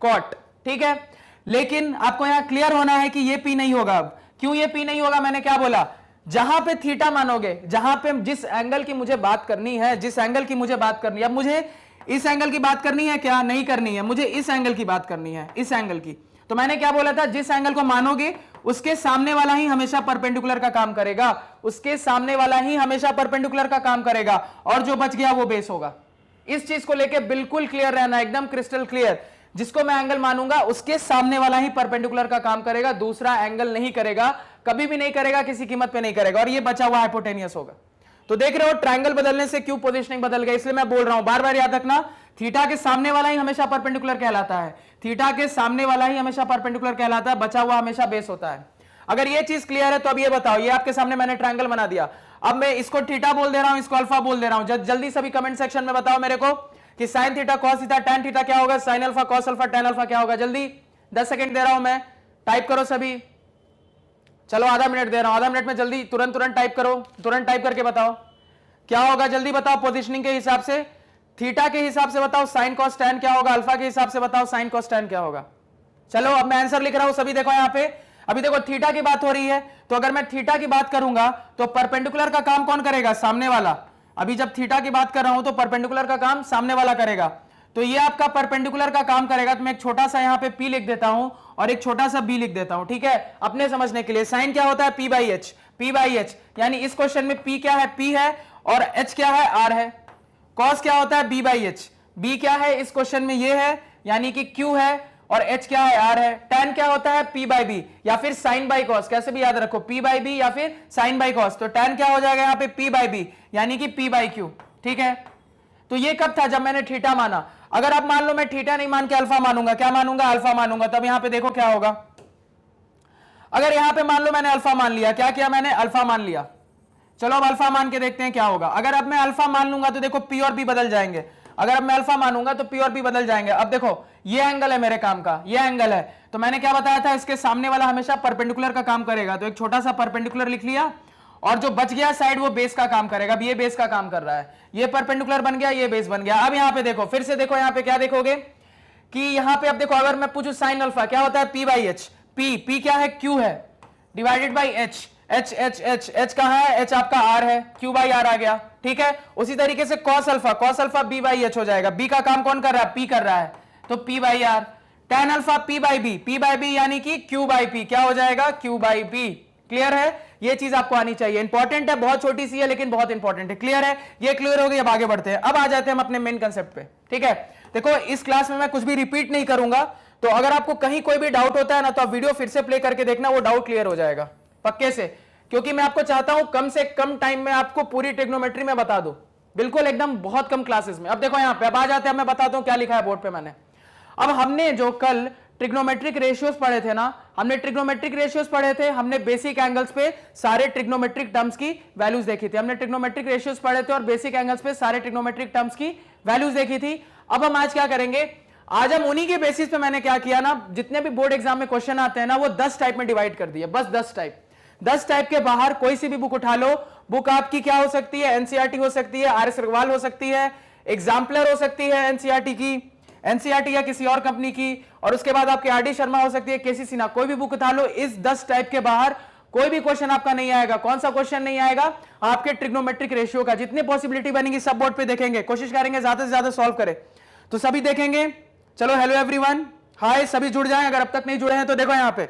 Speaker 1: cot, ठीक है। लेकिन आपको यहां क्लियर होना है कि ये पी नहीं होगा। अब क्यों ये पी नहीं होगा, मैंने क्या बोला, जहां पे थीटा मानोगे, जहां पे जिस एंगल की मुझे बात करनी है, जिस एंगल की मुझे बात करनी है, अब मुझे इस एंगल की बात करनी है क्या, नहीं करनी है, मुझे इस एंगल की बात करनी है, इस एंगल की। तो मैंने क्या बोला था, जिस एंगल को मानोगे उसके सामने वाला ही हमेशा परपेंडिकुलर का काम करेगा, उसके सामने वाला ही हमेशा परपेंडिकुलर का काम करेगा और जो बच गया वो बेस होगा। इस चीज को लेके बिल्कुल क्लियर रहना, एकदम क्रिस्टल क्लियर। जिसको मैं एंगल मानूंगा उसके सामने वाला ही परपेंडिकुलर का काम करेगा, दूसरा एंगल नहीं करेगा, कभी भी नहीं करेगा, किसी कीमत पे नहीं करेगा, और ये बचा हुआ हाइपोटेनियस होगा। तो देख रहे हो ट्रायंगल बदलने से क्यों पोजीशनिंग बदल गई, इसलिए मैं बोल रहा हूं, बार बार याद रखना, थीटा के सामने वाला ही हमेशा परपेंडिकुलर कहलाता है, थीटा के सामने वाला ही हमेशा परपेंडिकुलर कहलाता है, बचा हुआ हमेशा बेस होता है। अगर ये चीज क्लियर है तो अब ये बताओ, ये आपके सामने मैंने ट्रायंगल बना दिया, अब मैं इसको थीटा बोल दे रहा हूं, इसको अल्फा बोल दे रहा हूं, जल्दी सभी कमेंट सेक्शन में बताओ मेरे को कि sine theta cos theta tan theta क्या होगा, sine alpha cos alpha tan alpha क्या होगा, जल्दी 10 सेकंड दे रहा हूं मैं, टाइप करो सभी। चलो आधा मिनट दे रहा हूं, आधा मिनट में जल्दी तुरंत टाइप करो, तुरंत टाइप करके बताओ क्या होगा, जल्दी बताओ। पोजीशनिंग के हिसाब से, थीटा के हिसाब से बताओ साइन कॉस टैन क्या होगा, अल्फा के हिसाब से बताओ साइन कॉस टैन क्या होगा। चलो अब मैं आंसर लिख रहा हूं, सभी देखो यहां पे। अभी देखो थीटा की बात हो रही है, तो अगर मैं थीटा की बात करूंगा तो परपेंडिकुलर का काम कौन करेगा, सामने वाला। अभी जब थीटा की बात कर रहा हूं तो परपेंडिकुलर का काम सामने वाला करेगा, तो ये आपका परपेंडिकुलर का काम करेगा। तो मैं एक छोटा सा यहां पे पी लिख देता हूं और एक छोटा सा बी लिख देता हूं, ठीक है, अपने समझने के लिए। साइन क्या होता है, P by H, P by H, यानी इस क्वेश्चन में पी क्या है, पी है, और एच क्या है, आर है। कॉस क्या होता है, बी बाई एच, बी क्या है इस क्वेश्चन में, ये है, यानी कि क्यू है, और एच क्या है, आर है। टैन क्या होता है, पी बाई बी, या फिर साइन बाई कॉस, कैसे भी याद रखो, पी बाई बी या फिर साइन बाई कॉस। तो टैन क्या हो जाएगा यहाँ पे, पी बाई बी, यानी कि पी बाई क्यू, ठीक है। तो ये कब था, जब मैंने थीटा माना। अगर अब मान लो मैं थीटा नहीं मान के अल्फा मानूंगा, क्या मानूंगा, अल्फा मानूंगा, तब यहां पे देखो क्या होगा। अगर यहां पे मान लो मैंने अल्फा मान लिया, क्या किया मैंने, अल्फा मान लिया। चलो अब अल्फा मान के देखते हैं क्या होगा। अगर अब मैं अल्फा मान लूंगा तो देखो पी और बी बदल जाएंगे। अगर अब मैं अल्फा मानूंगा तो पी और बी बदल जाएंगे। अब देखो ये एंगल है मेरे काम का, ये एंगल है, तो मैंने क्या बताया था, इसके सामने वाला हमेशा परपेंडिकुलर का काम करेगा, तो एक छोटा सा परपेंडिकुलर लिख लिया, और जो बच गया साइड वो बेस का काम करेगा। अब ये बेस का काम कर रहा है, ये परपेंडिकुलर बन गया, ये बेस बन गया। अब यहाँ पे देखो, फिर से देखो, यहाँ पे क्या देखोगे कि यहाँ पे अब देखो, अगर मैं पूछूं साइन अल्फा क्या होता है, पी बाई एच, पी क्या है, क्यू है, डिवाइडेड बाई एच, एच कहां है, एच आपका आर है, क्यू बाई आर आ गया, ठीक है। उसी तरीके से cos alpha B by H हो जाएगा, बी का काम कौन कर रहा है, पी कर रहा है, तो P by R. Tan alpha P by B यानी कि क्यू बाई पी, क्या हो जाएगा, क्यू बाई पी। क्लियर है, ये चीज आपको आनी चाहिए, इंपॉर्टेंट है, बहुत छोटी सी है लेकिन बहुत इंपॉर्टेंट है। क्लियर है, ये क्लियर हो गई। अब आगे बढ़ते हैं, अब आ जाते हैं हम अपने मेन कंसेप्ट पे, ठीक है। देखो इस क्लास में मैं कुछ भी रिपीट नहीं करूंगा, तो अगर आपको कहीं कोई भी डाउट होता है ना, तो आप वीडियो फिर से प्ले करके देखना, वो डाउट क्लियर हो जाएगा पक्के से, क्योंकि मैं आपको चाहता हूं कम से कम टाइम में आपको पूरी ट्रिग्नोमेट्री में बता दूं, बिल्कुल एकदम बहुत कम क्लासेस में। अब देखो यहां पे, अब आ जाते हैं, मैं बताता हूं क्या लिखा है बोर्ड पे मैंने। अब हमने जो कल ट्रिग्नोमेट्रिक रेशियोज पढ़े थे ना, हमने ट्रिग्नोमेट्रिक रेशियोज पढ़े थे, हमने बेसिक एंगल्स पे सारे ट्रिग्नोमेट्रिक टर्म्स की वैल्यूज देखी थी, हमने ट्रिग्नोमेट्रिक रेशियोज पढ़े थे और बेसिक एंगल्स पे सारे ट्रिग्नोमेट्रिक टर्म्स की वैल्यूज देखी थी। अब हम आज क्या करेंगे, आज हम उन्हीं के बेसिस पे मैंने क्या किया ना, जितने भी बोर्ड एग्जाम में क्वेश्चन आते हैं ना वो 10 टाइप में डिवाइड कर दिए, बस 10 टाइप। 10 टाइप के बाहर कोई सी भी बुक उठा लो, बुक आपकी क्या हो सकती है, एनसीईआरटी हो सकती है, आर एस अग्रवाल हो सकती है, एग्जाम्पलर हो सकती है एनसीईआरटी की, एनसीईआरटी या किसी और कंपनी की, और उसके बाद आपके आरडी शर्मा हो सकती है, केसी सिन्हा, कोई भी बुक उठा लो, इस 10 टाइप के बाहर कोई भी क्वेश्चन आपका नहीं आएगा। कौन सा क्वेश्चन नहीं आएगा, आपके ट्रिग्नोमेट्रिक रेशियो का। जितनी पॉसिबिलिटी बनेगी सब बोर्ड पे देखेंगे, कोशिश करेंगे ज्यादा से ज्यादा सॉल्व करें, तो सभी देखेंगे। चलो हेलो एवरीवन, हाय, सभी जुड़ जाएं, अगर अब तक नहीं जुड़े हैं तो देखो यहां पे।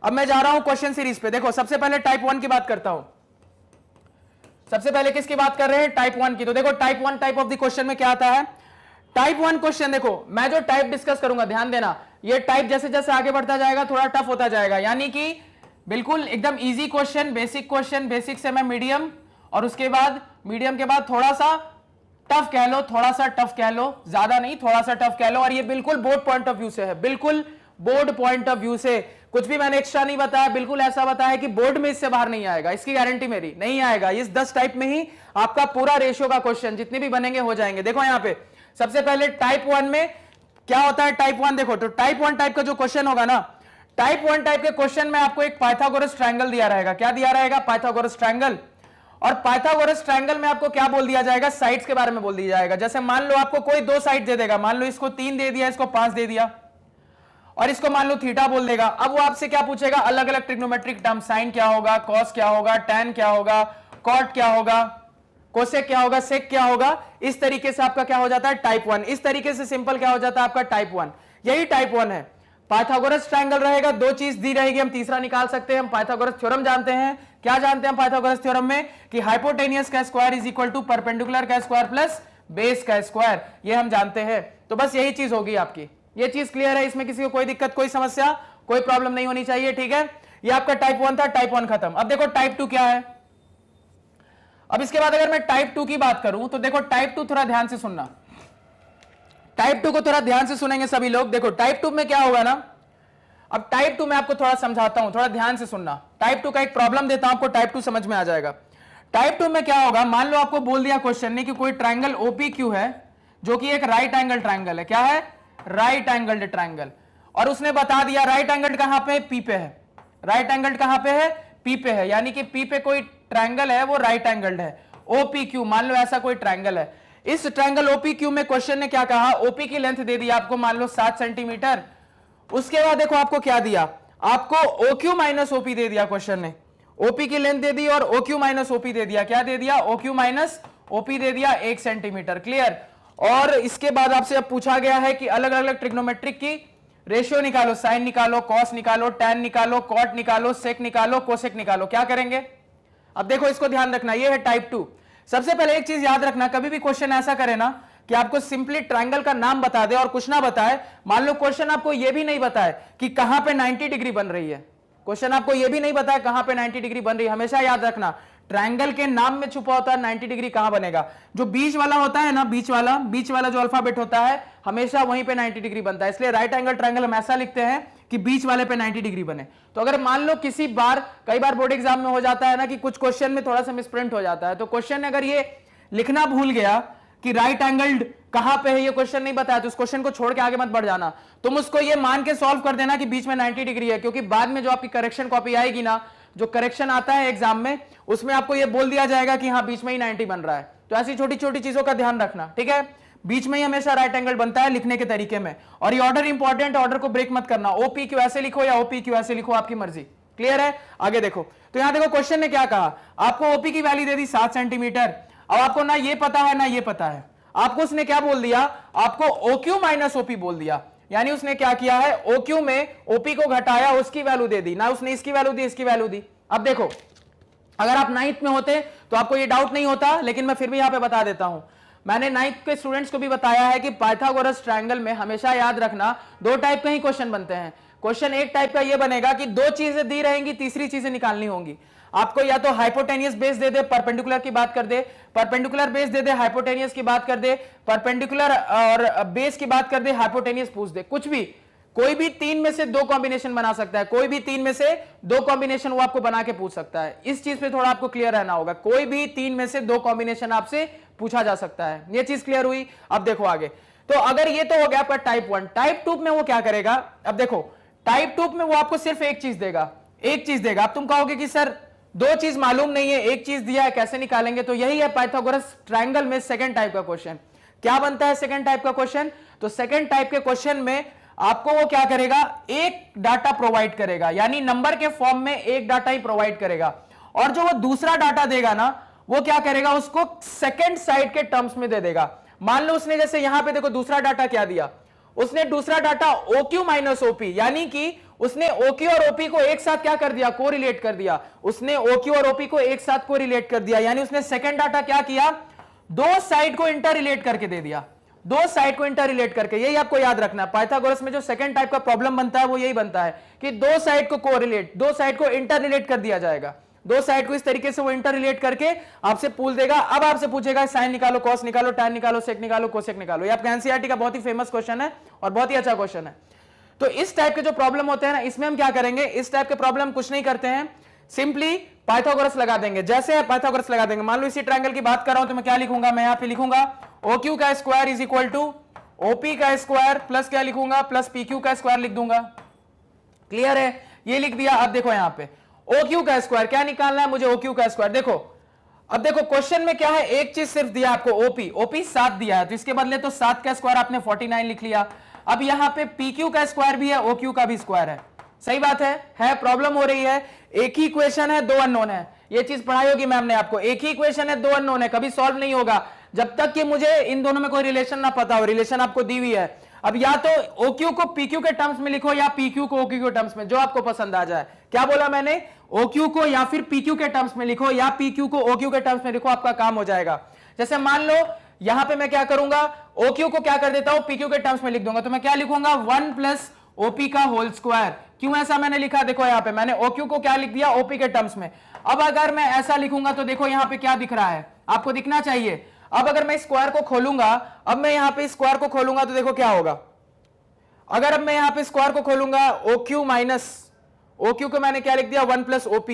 Speaker 1: अब मैं जा रहा हूं क्वेश्चन सीरीज पे। देखो सबसे पहले टाइप 1 की बात करता हूं। सबसे पहले किसकी बात कर रहे हैं, टाइप 1 की। तो देखो type 1 type of the question में क्या आता है। टाइप 1 क्वेश्चन, देखो मैं जो टाइप डिस्कस करूंगा, ध्यान देना, ये टाइप जैसे जैसे आगे बढ़ता जाएगा थोड़ा टफ होता जाएगा, यानी कि बिल्कुल एकदम इजी क्वेश्चन, बेसिक से मैं मीडियम, और उसके बाद मीडियम के बाद थोड़ा सा टफ कह लो, थोड़ा सा टफ कह लो, ज्यादा नहीं, थोड़ा सा टफ कह लो। और ये बिल्कुल बोर्ड पॉइंट ऑफ व्यू से है, बिल्कुल बोर्ड पॉइंट ऑफ व्यू से, कुछ भी मैंने एक्स्ट्रा नहीं बताया, बिल्कुल ऐसा बताया कि बोर्ड में इससे बाहर नहीं आएगा, इसकी गारंटी मेरी, नहीं आएगा। इस 10 टाइप में ही आपका पूरा रेशियो का क्वेश्चन जितने भी बनेंगे हो जाएंगे। देखो यहां पे सबसे पहले टाइप 1 में क्या होता है। टाइप 1 देखो, तो टाइप 1 टाइप का जो क्वेश्चन होगा ना, टाइप 1 टाइप के क्वेश्चन में आपको एक पाइथागोरस ट्रायंगल दिया रहेगा। क्या दिया रहेगा, पाइथागोरस ट्रायंगल। और पाइथागोरस ट्रायंगल में आपको क्या बोल दिया जाएगा, साइड्स के बारे में बोल दिया जाएगा। जैसे मान लो आपको कोई 2 साइड दे देगा, मान लो इसको 3 दे दिया, इसको 5 दे दिया, और इसको मान लो थीटा बोल देगा। अब वो आपसे क्या पूछेगा, अलग अलग ट्रिग्नोमेट्रिक टर्म, साइन क्या होगा, कॉस क्या होगा, टैन क्या होगा, कॉट क्या होगा, कोसेक क्या होगा, सेक क्या होगा। इस तरीके से आपका क्या हो जाता है, टाइप 1। इस तरीके से सिंपल क्या हो जाता है आपका टाइप 1। यही टाइप 1 है। पाइथागोरस ट्रायंगल रहेगा, 2 चीज दी रहेगी, हम तीसरा निकाल सकते हैं। हम पाइथागोरस थ्योरम जानते हैं। क्या जानते हैं पाइथागोरस थ्योरम में, कि हाइपोटेनियस का square is equal to perpendicular का स्क्वायर प्लस बेस का स्क्वायर, ये हम जानते हैं। तो बस यही चीज होगी आपकी, ये चीज क्लियर है, इसमें किसी को कोई दिक्कत, कोई समस्या, कोई प्रॉब्लम नहीं होनी चाहिए, ठीक है। ये आपका टाइप 1 था, टाइप 1 खत्म। अब देखो टाइप 2 क्या है। अब इसके बाद अगर मैं टाइप 2 की बात करूं तो देखो टाइप 2 थोड़ा ध्यान से सुनना, टाइप 2 को थोड़ा ध्यान से सुनेंगे सभी लोग। देखो टाइप 2 में क्या होगा ना, अब टाइप 2 में आपको थोड़ा समझाता हूं, थोड़ा ध्यान से सुनना। टाइप 2 का एक प्रॉब्लम देता हूं आपको, टाइप 2 समझ में आ जाएगा। टाइप 2 में क्या होगा, मान लो आपको बोल दिया क्वेश्चन ने कि कोई ट्रायंगल ओपीक्यू है जो कि एक राइट एंगल ट्रायंगल है। क्या है, राइट एंगल्ड ट्रायंगल। और उसने बता दिया राइट एंगल कहां पे, पी पे है। राइट एंगल कहां पे है, पी पे है, यानी कि पी पे कोई ट्रायंगल है वो राइट एंगल्ड है। ओपीक्यू मान लो ऐसा कोई ट्रायंगल है। इस ट्रायंगल ओपीक्यू में क्वेश्चन ने क्या कहा, ओपी की लेंथ दे दी आपको मान लो 7 सेंटीमीटर। उसके बाद देखो आपको क्या दिया, आपको ओक्यू माइनस ओपी दे दिया क्वेश्चन ने। ओपी की लेंथ दे दी और ओक्यू माइनस ओपी दे दिया। क्या दे दिया, ओक्यू माइनस ओपी दे दिया 1 सेंटीमीटर। क्लियर। और इसके बाद आपसे अब पूछा गया है कि अलग अलग ट्रिग्नोमेट्रिक की रेशियो निकालो, साइन निकालो, कॉस निकालो, टैन निकालो, कॉट निकालो, सेक निकालो, कोसेक निकालो। क्या करेंगे, अब देखो इसको ध्यान रखना, ये है टाइप 2। सबसे पहले एक चीज याद रखना, कभी भी क्वेश्चन ऐसा करे ना कि आपको सिंपली ट्रायंगल का नाम बता दे और कुछ ना बताए। मान लो क्वेश्चन आपको यह भी नहीं बताए कि कहां पे 90 डिग्री बन रही है, क्वेश्चन आपको यह भी नहीं बताया कहां पे 90 डिग्री बन रही है। हमेशा याद रखना ट्रायंगल के नाम में छुपा होता है 90 डिग्री कहां बनेगा। जो बीच वाला होता है ना, बीच वाला जो अल्फाबेट होता है हमेशा वहीं पे 90 डिग्री बनता है। इसलिए राइट एंगल ट्रायंगल हम ऐसा लिखते हैं कि बीच वाले पे 90 डिग्री बने। तो अगर मान लो किसी बार, कई बार बोर्ड एग्जाम में हो जाता है ना कि कुछ क्वेश्चन में थोड़ा सा मिसप्रिंट हो जाता है, तो क्वेश्चन ने अगर ये लिखना भूल गया कि राइट एंगल्ड कहां पे है, ये क्वेश्चन नहीं बताया, तो उस क्वेश्चन को छोड़ के आगे मत बढ़ जाना। तुम उसको ये मान के सॉल्व कर देना कि बीच में 90 डिग्री है, क्योंकि बाद में जो आपकी करेक्शन कॉपी आएगी ना, जो करेक्शन आता है एग्जाम में, उसमें आपको ये बोल दिया जाएगा कि हाँ बीच में ही 90 बन रहा है। तो ऐसी छोटी छोटी चीजों का ध्यान रखना, ठीक है। बीच में ही हमेशा राइट एंगल बनता है लिखने के तरीके में। और ये ऑर्डर इंपॉर्टेंट, ऑर्डर को ब्रेक मत करना। ओपी क्यू ऐसे लिखो या ओपी क्यू ऐसे लिखो, आपकी मर्जी। क्लियर है। आगे देखो, तो यहां देखो क्वेश्चन ने क्या कहा, आपको ओपी की वैल्यू दे दी 7 सेंटीमीटर। अब आपको ना ये पता है ना ये पता है, आपको उसने क्या बोल दिया, आपको ओक्यू माइनस ओपी बोल दिया। यानी उसने क्या किया है, ओक्यू में ओपी को घटाया, उसकी वैल्यू दे दी ना, उसने इसकी वैल्यू दी, इसकी वैल्यू दी। अब देखो अगर आप 9th में होते तो आपको ये डाउट नहीं होता, लेकिन मैं फिर भी यहां पे बता देता हूं। मैंने 9th के स्टूडेंट्स को भी बताया है कि पाइथागोरस ट्रायंगल में हमेशा याद रखना 2 टाइप के ही क्वेश्चन बनते हैं। क्वेश्चन एक टाइप का ये बनेगा कि 2 चीजें दी रहेंगी, तीसरी चीजें निकालनी होंगी। आपको या तो हाइपोटेनियस बेस दे दे, परपेंडिकुलर की बात कर दे, परपेंडिकुलर बेस दे दे, हाइपोटेनियस की बात कर दे, परपेंडिकुलर और बेस की बात कर दे, हाइपोटेनियस पूछ दे, कुछ भी कोई भी 3 में से 2 कॉम्बिनेशन बना सकता है, कोई भी 3 में से 2 कॉम्बिनेशन वो आपको बना के पूछ सकता है। इस चीज पे थोड़ा आपको क्लियर रहना होगा, कोई भी 3 में से 2 कॉम्बिनेशन आपसे पूछा जा सकता है। ये चीज क्लियर हुई? अब देखो आगे, तो अगर ये तो हो गया आपका टाइप 1। टाइप 2 में वो क्या करेगा? अब देखो टाइप 2 में वो आपको सिर्फ एक चीज देगा, एक चीज देगा। अब तुम कहोगे कि सर 2 चीज मालूम नहीं है, एक चीज दिया है, कैसे निकालेंगे? तो यही है पाइथागोरस ट्रायंगल में सेकंड टाइप का क्वेश्चन। क्या बनता है सेकंड टाइप का क्वेश्चन? तो सेकंड टाइप के क्वेश्चन में आपको वो क्या करेगा? एक डाटा प्रोवाइड करेगा, यानी नंबर के फॉर्म में एक डाटा ही प्रोवाइड करेगा, और जो वो दूसरा डाटा देगा ना, वो क्या करेगा? उसको सेकंड साइड के टर्म्स में दे देगा। मान लो उसने जैसे यहां पे देखो दूसरा डाटा क्या दिया, उसने दूसरा डाटा OQ माइनस OP, यानी कि उसने OQ और OP को एक साथ क्या कर दिया? कोरिलेट कर दिया। उसने OQ और OP को एक साथ कोरिलेट कर दिया, यानी उसने सेकंड डाटा क्या किया? दो साइड को इंटर रिलेट करके दे दिया, दो साइड को इंटर रिलेट करके। यही आपको याद रखना है, पाइथागोरस में जो सेकंड टाइप का प्रॉब्लम बनता है वो यही बनता है कि दो साइड को कोरिलेट, दो साइड को इंटर रिलेट कर दिया जाएगा। दो साइड को इस तरीके से वो इंटर रिलेट करके आपसे पूछ देगा। अब आपसे पूछेगा साइन निकालो, कॉस निकालो, टैन निकालो, सेक निकालो, कोसेक निकालो। ये आपका एनसीईआरटी का बहुत ही फेमस क्वेश्चन है और बहुत ही अच्छा क्वेश्चन है। तो इस टाइप के जो प्रॉब्लम होते हैं ना, इसमें हम क्या करेंगे? इस टाइप के प्रॉब्लम कुछ नहीं करते हैं, सिंपली पाइथागोरस लगा देंगे। जैसे पाइथागोरस लगा देंगे, मान लो इसी ट्रायंगल की बात कर रहा हूं तो मैं क्या लिखूंगा? मैं यहां पे लिखूंगा OQ का square is equal to OP का स्क्वायर प्लस क्या लिखूंगा? प्लस PQ का स्क्वायर लिख दूंगा। क्लियर है? ये लिख दिया। अब देखो यहां पे OQ का स्क्वायर क्या निकालना है मुझे? OQ का स्क्वायर। देखो अब देखो क्वेश्चन में क्या है, एक चीज सिर्फ दिया आपको, OP 7 दिया है, तो इसके बदले तो 7 का स्क्वायर आपने 49 लिख लिया। अब यहां पे PQ का स्क्वायर भी है, OQ का भी स्क्वायर है। सही बात है? प्रॉब्लम हो रही है, एक ही इक्वेशन है, दो अननोन है। ये चीज पढ़ाई होगी मैम ने आपको, एक ही इक्वेशन है, दो अननोन है, कभी सॉल्व नहीं होगा जब तक कि मुझे इन दोनों में कोई रिलेशन ना पता हो। रिलेशन आपको दी हुई है, अब या तो OQ को PQ के टर्म्स में लिखो या PQ को OQ के टर्म्स में, जो आपको पसंद आ जाए। क्या बोला मैंने? OQ को या फिर PQ के टर्म्स में लिखो या PQ को OQ के टर्म्स में लिखो, आपका काम हो जाएगा। जैसे मान लो यहां पे मैं क्या करूंगा, OQ को क्या कर देता हूं, PQ के टर्म्स में लिख दूंगा, तो मैं क्या लिखूंगा? 1 प्लस OP का होल स्क्वायर। क्यों ऐसा मैंने लिखा? देखो यहां पे मैंने OQ को क्या लिख दिया? OP के टर्म्स में। अब अगर मैं ऐसा लिखूंगा तो देखो यहां पे क्या दिख रहा है, आपको दिखना चाहिए। अब अगर मैं स्क्वायर को खोलूंगा, अब मैं यहां पे स्क्वायर को खोलूंगा तो देखो क्या होगा। अगर अब मैं यहां पे स्क्वायर को खोलूंगा, OQ माइनस OQ को मैंने क्या लिख दिया? 1 प्लस OP।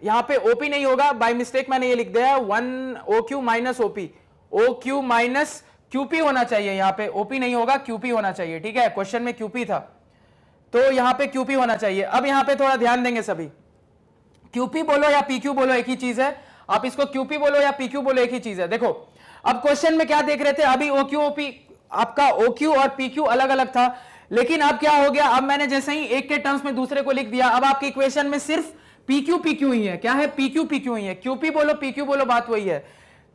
Speaker 1: यहां पे OP नहीं होगा, बाय मिस्टेक मैंने ये लिख दिया 1 OQ minus OP। OQ minus QP होना चाहिए, यहां पे OP नहीं होगा, QP होना चाहिए। ठीक है, क्वेश्चन में QP था तो यहां पे QP होना चाहिए। अब यहां पे थोड़ा ध्यान देंगे सभी, QP बोलो या PQ बोलो एक ही चीज है, आप इसको QP बोलो या PQ बोलो एक ही चीज है। देखो अब क्वेश्चन में क्या देख रहे थे, अभी OQ OP आपका OQ और PQ अलग अलग था, लेकिन अब क्या हो गया? अब मैंने जैसे ही एक के टर्म्स में दूसरे को लिख दिया, अब आपकी इक्वेशन में सिर्फ PQ PQ ही है। क्या है? PQ PQ ही है। QP बोलो PQ बोलो, बात वही है।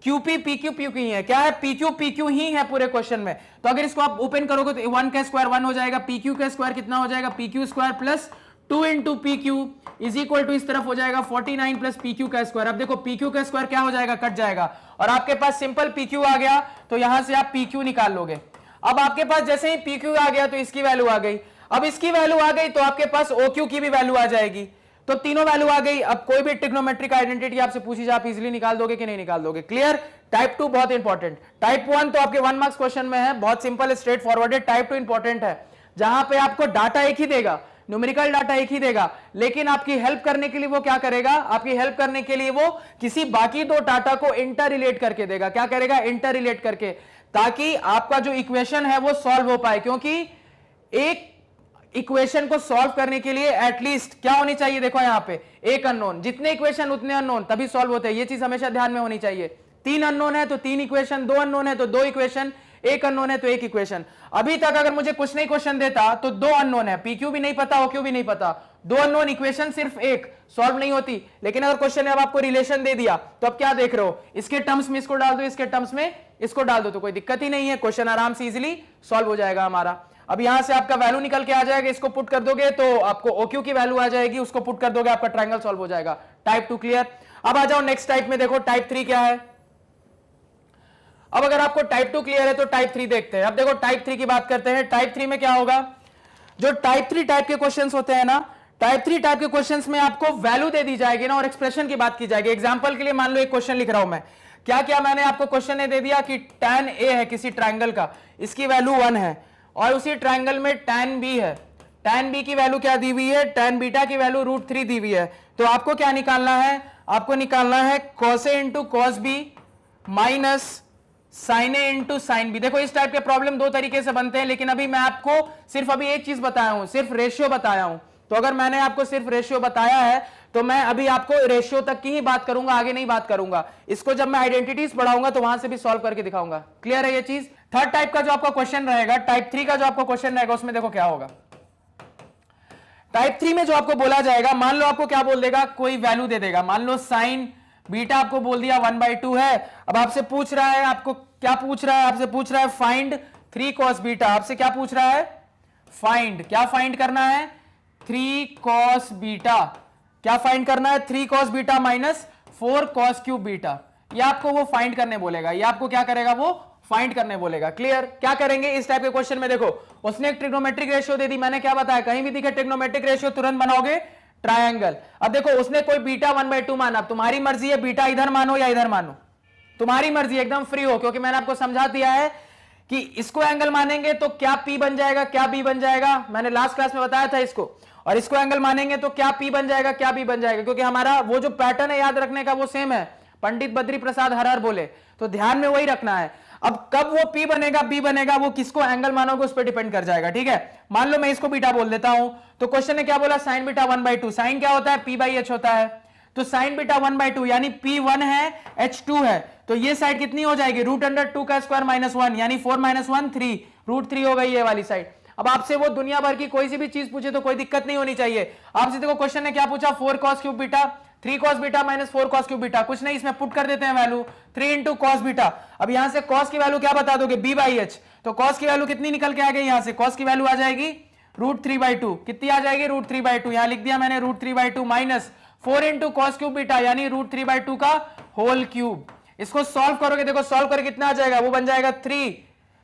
Speaker 1: QP PQ PQ ही है। क्या है? PQ PQ ही है पूरे क्वेश्चन में। तो अगर इसको आप ओपन करोगे तो 1 का स्क्वायर 1 हो जाएगा, PQ का स्क्वायर कितना हो जाएगा? PQ square plus 2 into PQ is equal to इस तरफ हो जाएगा 49 प्लस PQ का स्क्वायर। अब देखो PQ का स्क्वायर क्या हो जाएगा? कट जाएगा, और आपके पास सिंपल PQ आ गया, तो यहां से आप PQ निकाल लोगे। अब आपके पास जैसे ही PQ आ गया तो इसकी वैल्यू आ गई, अब इसकी वैल्यू आ गई तो आपके पास OQ की भी वैल्यू आ जाएगी, तो तीनों वैल्यू आ गई। अब कोई भी ट्रिग्नोमेट्रिक आइडेंटिटी आपसे पूछी जाए, आप इजीली निकाल दोगे कि नहीं निकाल दोगे? क्लियर? टाइप 2 बहुत इंपॉर्टेंट। टाइप 1 तो आपके 1 मार्क्स क्वेश्चन में है, बहुत सिंपल स्ट्रेट फॉरवर्ड है। टाइप 2 इंपॉर्टेंट है, जहां पे आपको डाटा एक ही देगा, न्यूमेरिकल डाटा एक ही देगा, लेकिन आपकी हेल्प करने के लिए वो क्या करेगा? आपकी हेल्प करने के लिए वो किसी बाकी दो डाटा को इंटर रिलेट करके देगा। क्या करेगा? इंटर रिलेट करके, ताकि आपका जो इक्वेशन है वो सॉल्व हो पाए। क्योंकि एक इक्वेशन को सॉल्व करने के लिए एटलीस्ट क्या होनी चाहिए? देखो यहां पे एक अननोन, जितने इक्वेशन उतने अननोन, तभी सॉल्व होते हैं। ये चीज हमेशा ध्यान में होनी चाहिए। 3 अननोन है तो 3 इक्वेशन, 2 अननोन है तो 2 इक्वेशन, एक अननोन है तो एक इक्वेशन। अभी तक अगर मुझे कुछ नहीं क्वेश्चन देता तो 2 अननोन है, PQ भी नहीं पता, OQ भी नहीं पता, 2 अननोन, इक्वेशन सिर्फ एक, सॉल्व नहीं होती। लेकिन अगर क्वेश्चन ने अब आपको रिलेशन दे दिया तो अब क्या देख रहे हो? इसके टर्म्स में इसको डाल दो, इसके टर्म्स में इसको डाल दो, तो कोई दिक्कत ही नहीं है, क्वेश्चन आराम से इजीली सॉल्व हो जाएगा हमारा। अब यहां से आपका वैल्यू निकल के आ जाएगा, इसको पुट कर दोगे तो आपको OQ की वैल्यू आ जाएगी, उसको पुट कर दोगे, आपका ट्रायंगल सॉल्व हो जाएगा। Type 2 clear? अब आ जाओ नेक्स्ट टाइप में, देखो टाइप 3 क्या है। अब अगर आपको टाइप 2 क्लियर है तो टाइप 3 देखते हैं। अब देखो टाइप 3 की बात करते हैं। टाइप 3 में क्या होगा? जो टाइप 3 टाइप के क्वेश्चंस होते हैं ना, टाइप 3 टाइप के क्वेश्चंस में आपको वैल्यू दे दी जाएगी ना, और एक्सप्रेशन की बात की जाएगी। एग्जांपल के लिए मान लो एक क्वेश्चन लिख रहा हूं मैं, क्या क्या मैंने आपको क्वेश्चन ने दे दिया कि tan A है किसी ट्रायंगल का, इसकी वैल्यू 1 है, और उसी ट्राइंगल में tan b है, tan b की वैल्यू क्या दी हुई है, tan बीटा की वैल्यू √3 दी हुई है। तो आपको क्या निकालना है, आपको निकालना है cos a into cos b minus sin a into sin b। देखो इस टाइप के प्रॉब्लम दो तरीके से बनते हैं, लेकिन अभी मैं आपको सिर्फ अभी एक चीज बताया हूं, सिर्फ रेशियो बताया हूं। तो अगर मैंने आपको सिर्फ रेशियो बताया है तो मैं अभी आपको रेशियो तक की ही बात करूंगा, आगे नहीं बात करूंगा। इसको जब मैं आइडेंटिटीज पढ़ाऊंगा तो वहां से भी सॉल्व करके दिखाऊंगा। क्लियर है ये चीज। थर्ड टाइप का जो आपका क्वेश्चन रहेगा, टाइप 3 का जो आपका क्वेश्चन रहेगा, उसमें देखो क्या होगा। टाइप 3 में जो आपको बोला जाएगा, मान लो आपको क्या बोल देगा, कोई वैल्यू दे देगा, मान लो साइन बीटा आपको बोल दिया 1/2 है। अब आपसे पूछ रहा है, आपको क्या पूछ रहा है, आपसे पूछ रहा है फाइंड 3 cos बीटा। आपसे क्या पूछ रहा है, फाइंड, क्या फाइंड करना है, 3 cos बीटा। क्या फाइंड करना है, 3 cos beta minus 4 cos cube beta. ये आपको वो फाइंड करने बोलेगा, ये आपको क्या करेगा, वो फाइंड करने बोलेगा। क्लियर। क्या करेंगे इस टाइप के क्वेश्चन में, देखो उसने एक ट्रिग्नोमेट्रिक रेशियो दे दी, मैंने क्या बताया, कहीं भी दिखे ट्रिग्नोमेट्रिक रेशियो तुरंत बनाओगे ट्रायंगल। अब देखो उसने कोई बीटा 1/2 माना, तुम्हारी मर्जी है बीटा इधर मानो या इधर मानो, तुम्हारी मर्जी, एकदम फ्री हो, क्योंकि मैंने आपको समझा दिया है कि इसको एंगल मानेंगे तो क्या P बन जाएगा, क्या B बन जाएगा, मैंने लास्ट क्लास में बताया था इसको। और इसको एंगल मानेंगे तो क्या P बन जाएगा, क्या B बन जाएगा, क्योंकि हमारा वो जो पैटर्न है याद रखने का वो सेम है, पंडित बद्री प्रसाद हर हर बोले, तो ध्यान में वही रखना है। अब कब वो P बनेगा B बनेगा, वो किसको एंगल मानोगे उस पर डिपेंड कर जाएगा। ठीक है, मान लो मैं इसको बीटा बोल देता हूं, तो क्वेश्चन ने क्या बोला, साइन बीटा 1/2। साइन क्या होता है, P/H होता है, तो साइन बीटा 1/2 यानी P 1 है, H 2 है, तो ये साइड कितनी हो जाएगी, √2 का स्क्वायर माइनस 1, यानी 4 - 1 3, √3 हो गई ये वाली साइड। अब आपसे वो दुनिया भर की कोई सी भी चीज पूछे तो कोई दिक्कत नहीं होनी चाहिए। आपसे देखो क्वेश्चन ने क्या पूछा, 4 cos cube beta, 3 cos beta minus 4 cos cube beta, कुछ नहीं, इसमें पुट कर देते हैं वैल्यू 3 इंटू cos बीटा। अब यहां से cos की वैल्यू क्या बता दोगे, B/H, तो cos की वैल्यू कितनी निकल के आ गई, यहां से cos की वैल्यू आ जाएगी √3/2। कितनी आ जाएगी, √3/2, यहां लिख दिया मैंने √3/2 minus 4 into cos cube beta, यानी √3/2 का होल क्यूब। इसको सॉल्व करोगे, देखो सॉल्व करके कितना आ जाएगा, वो बन जाएगा 3,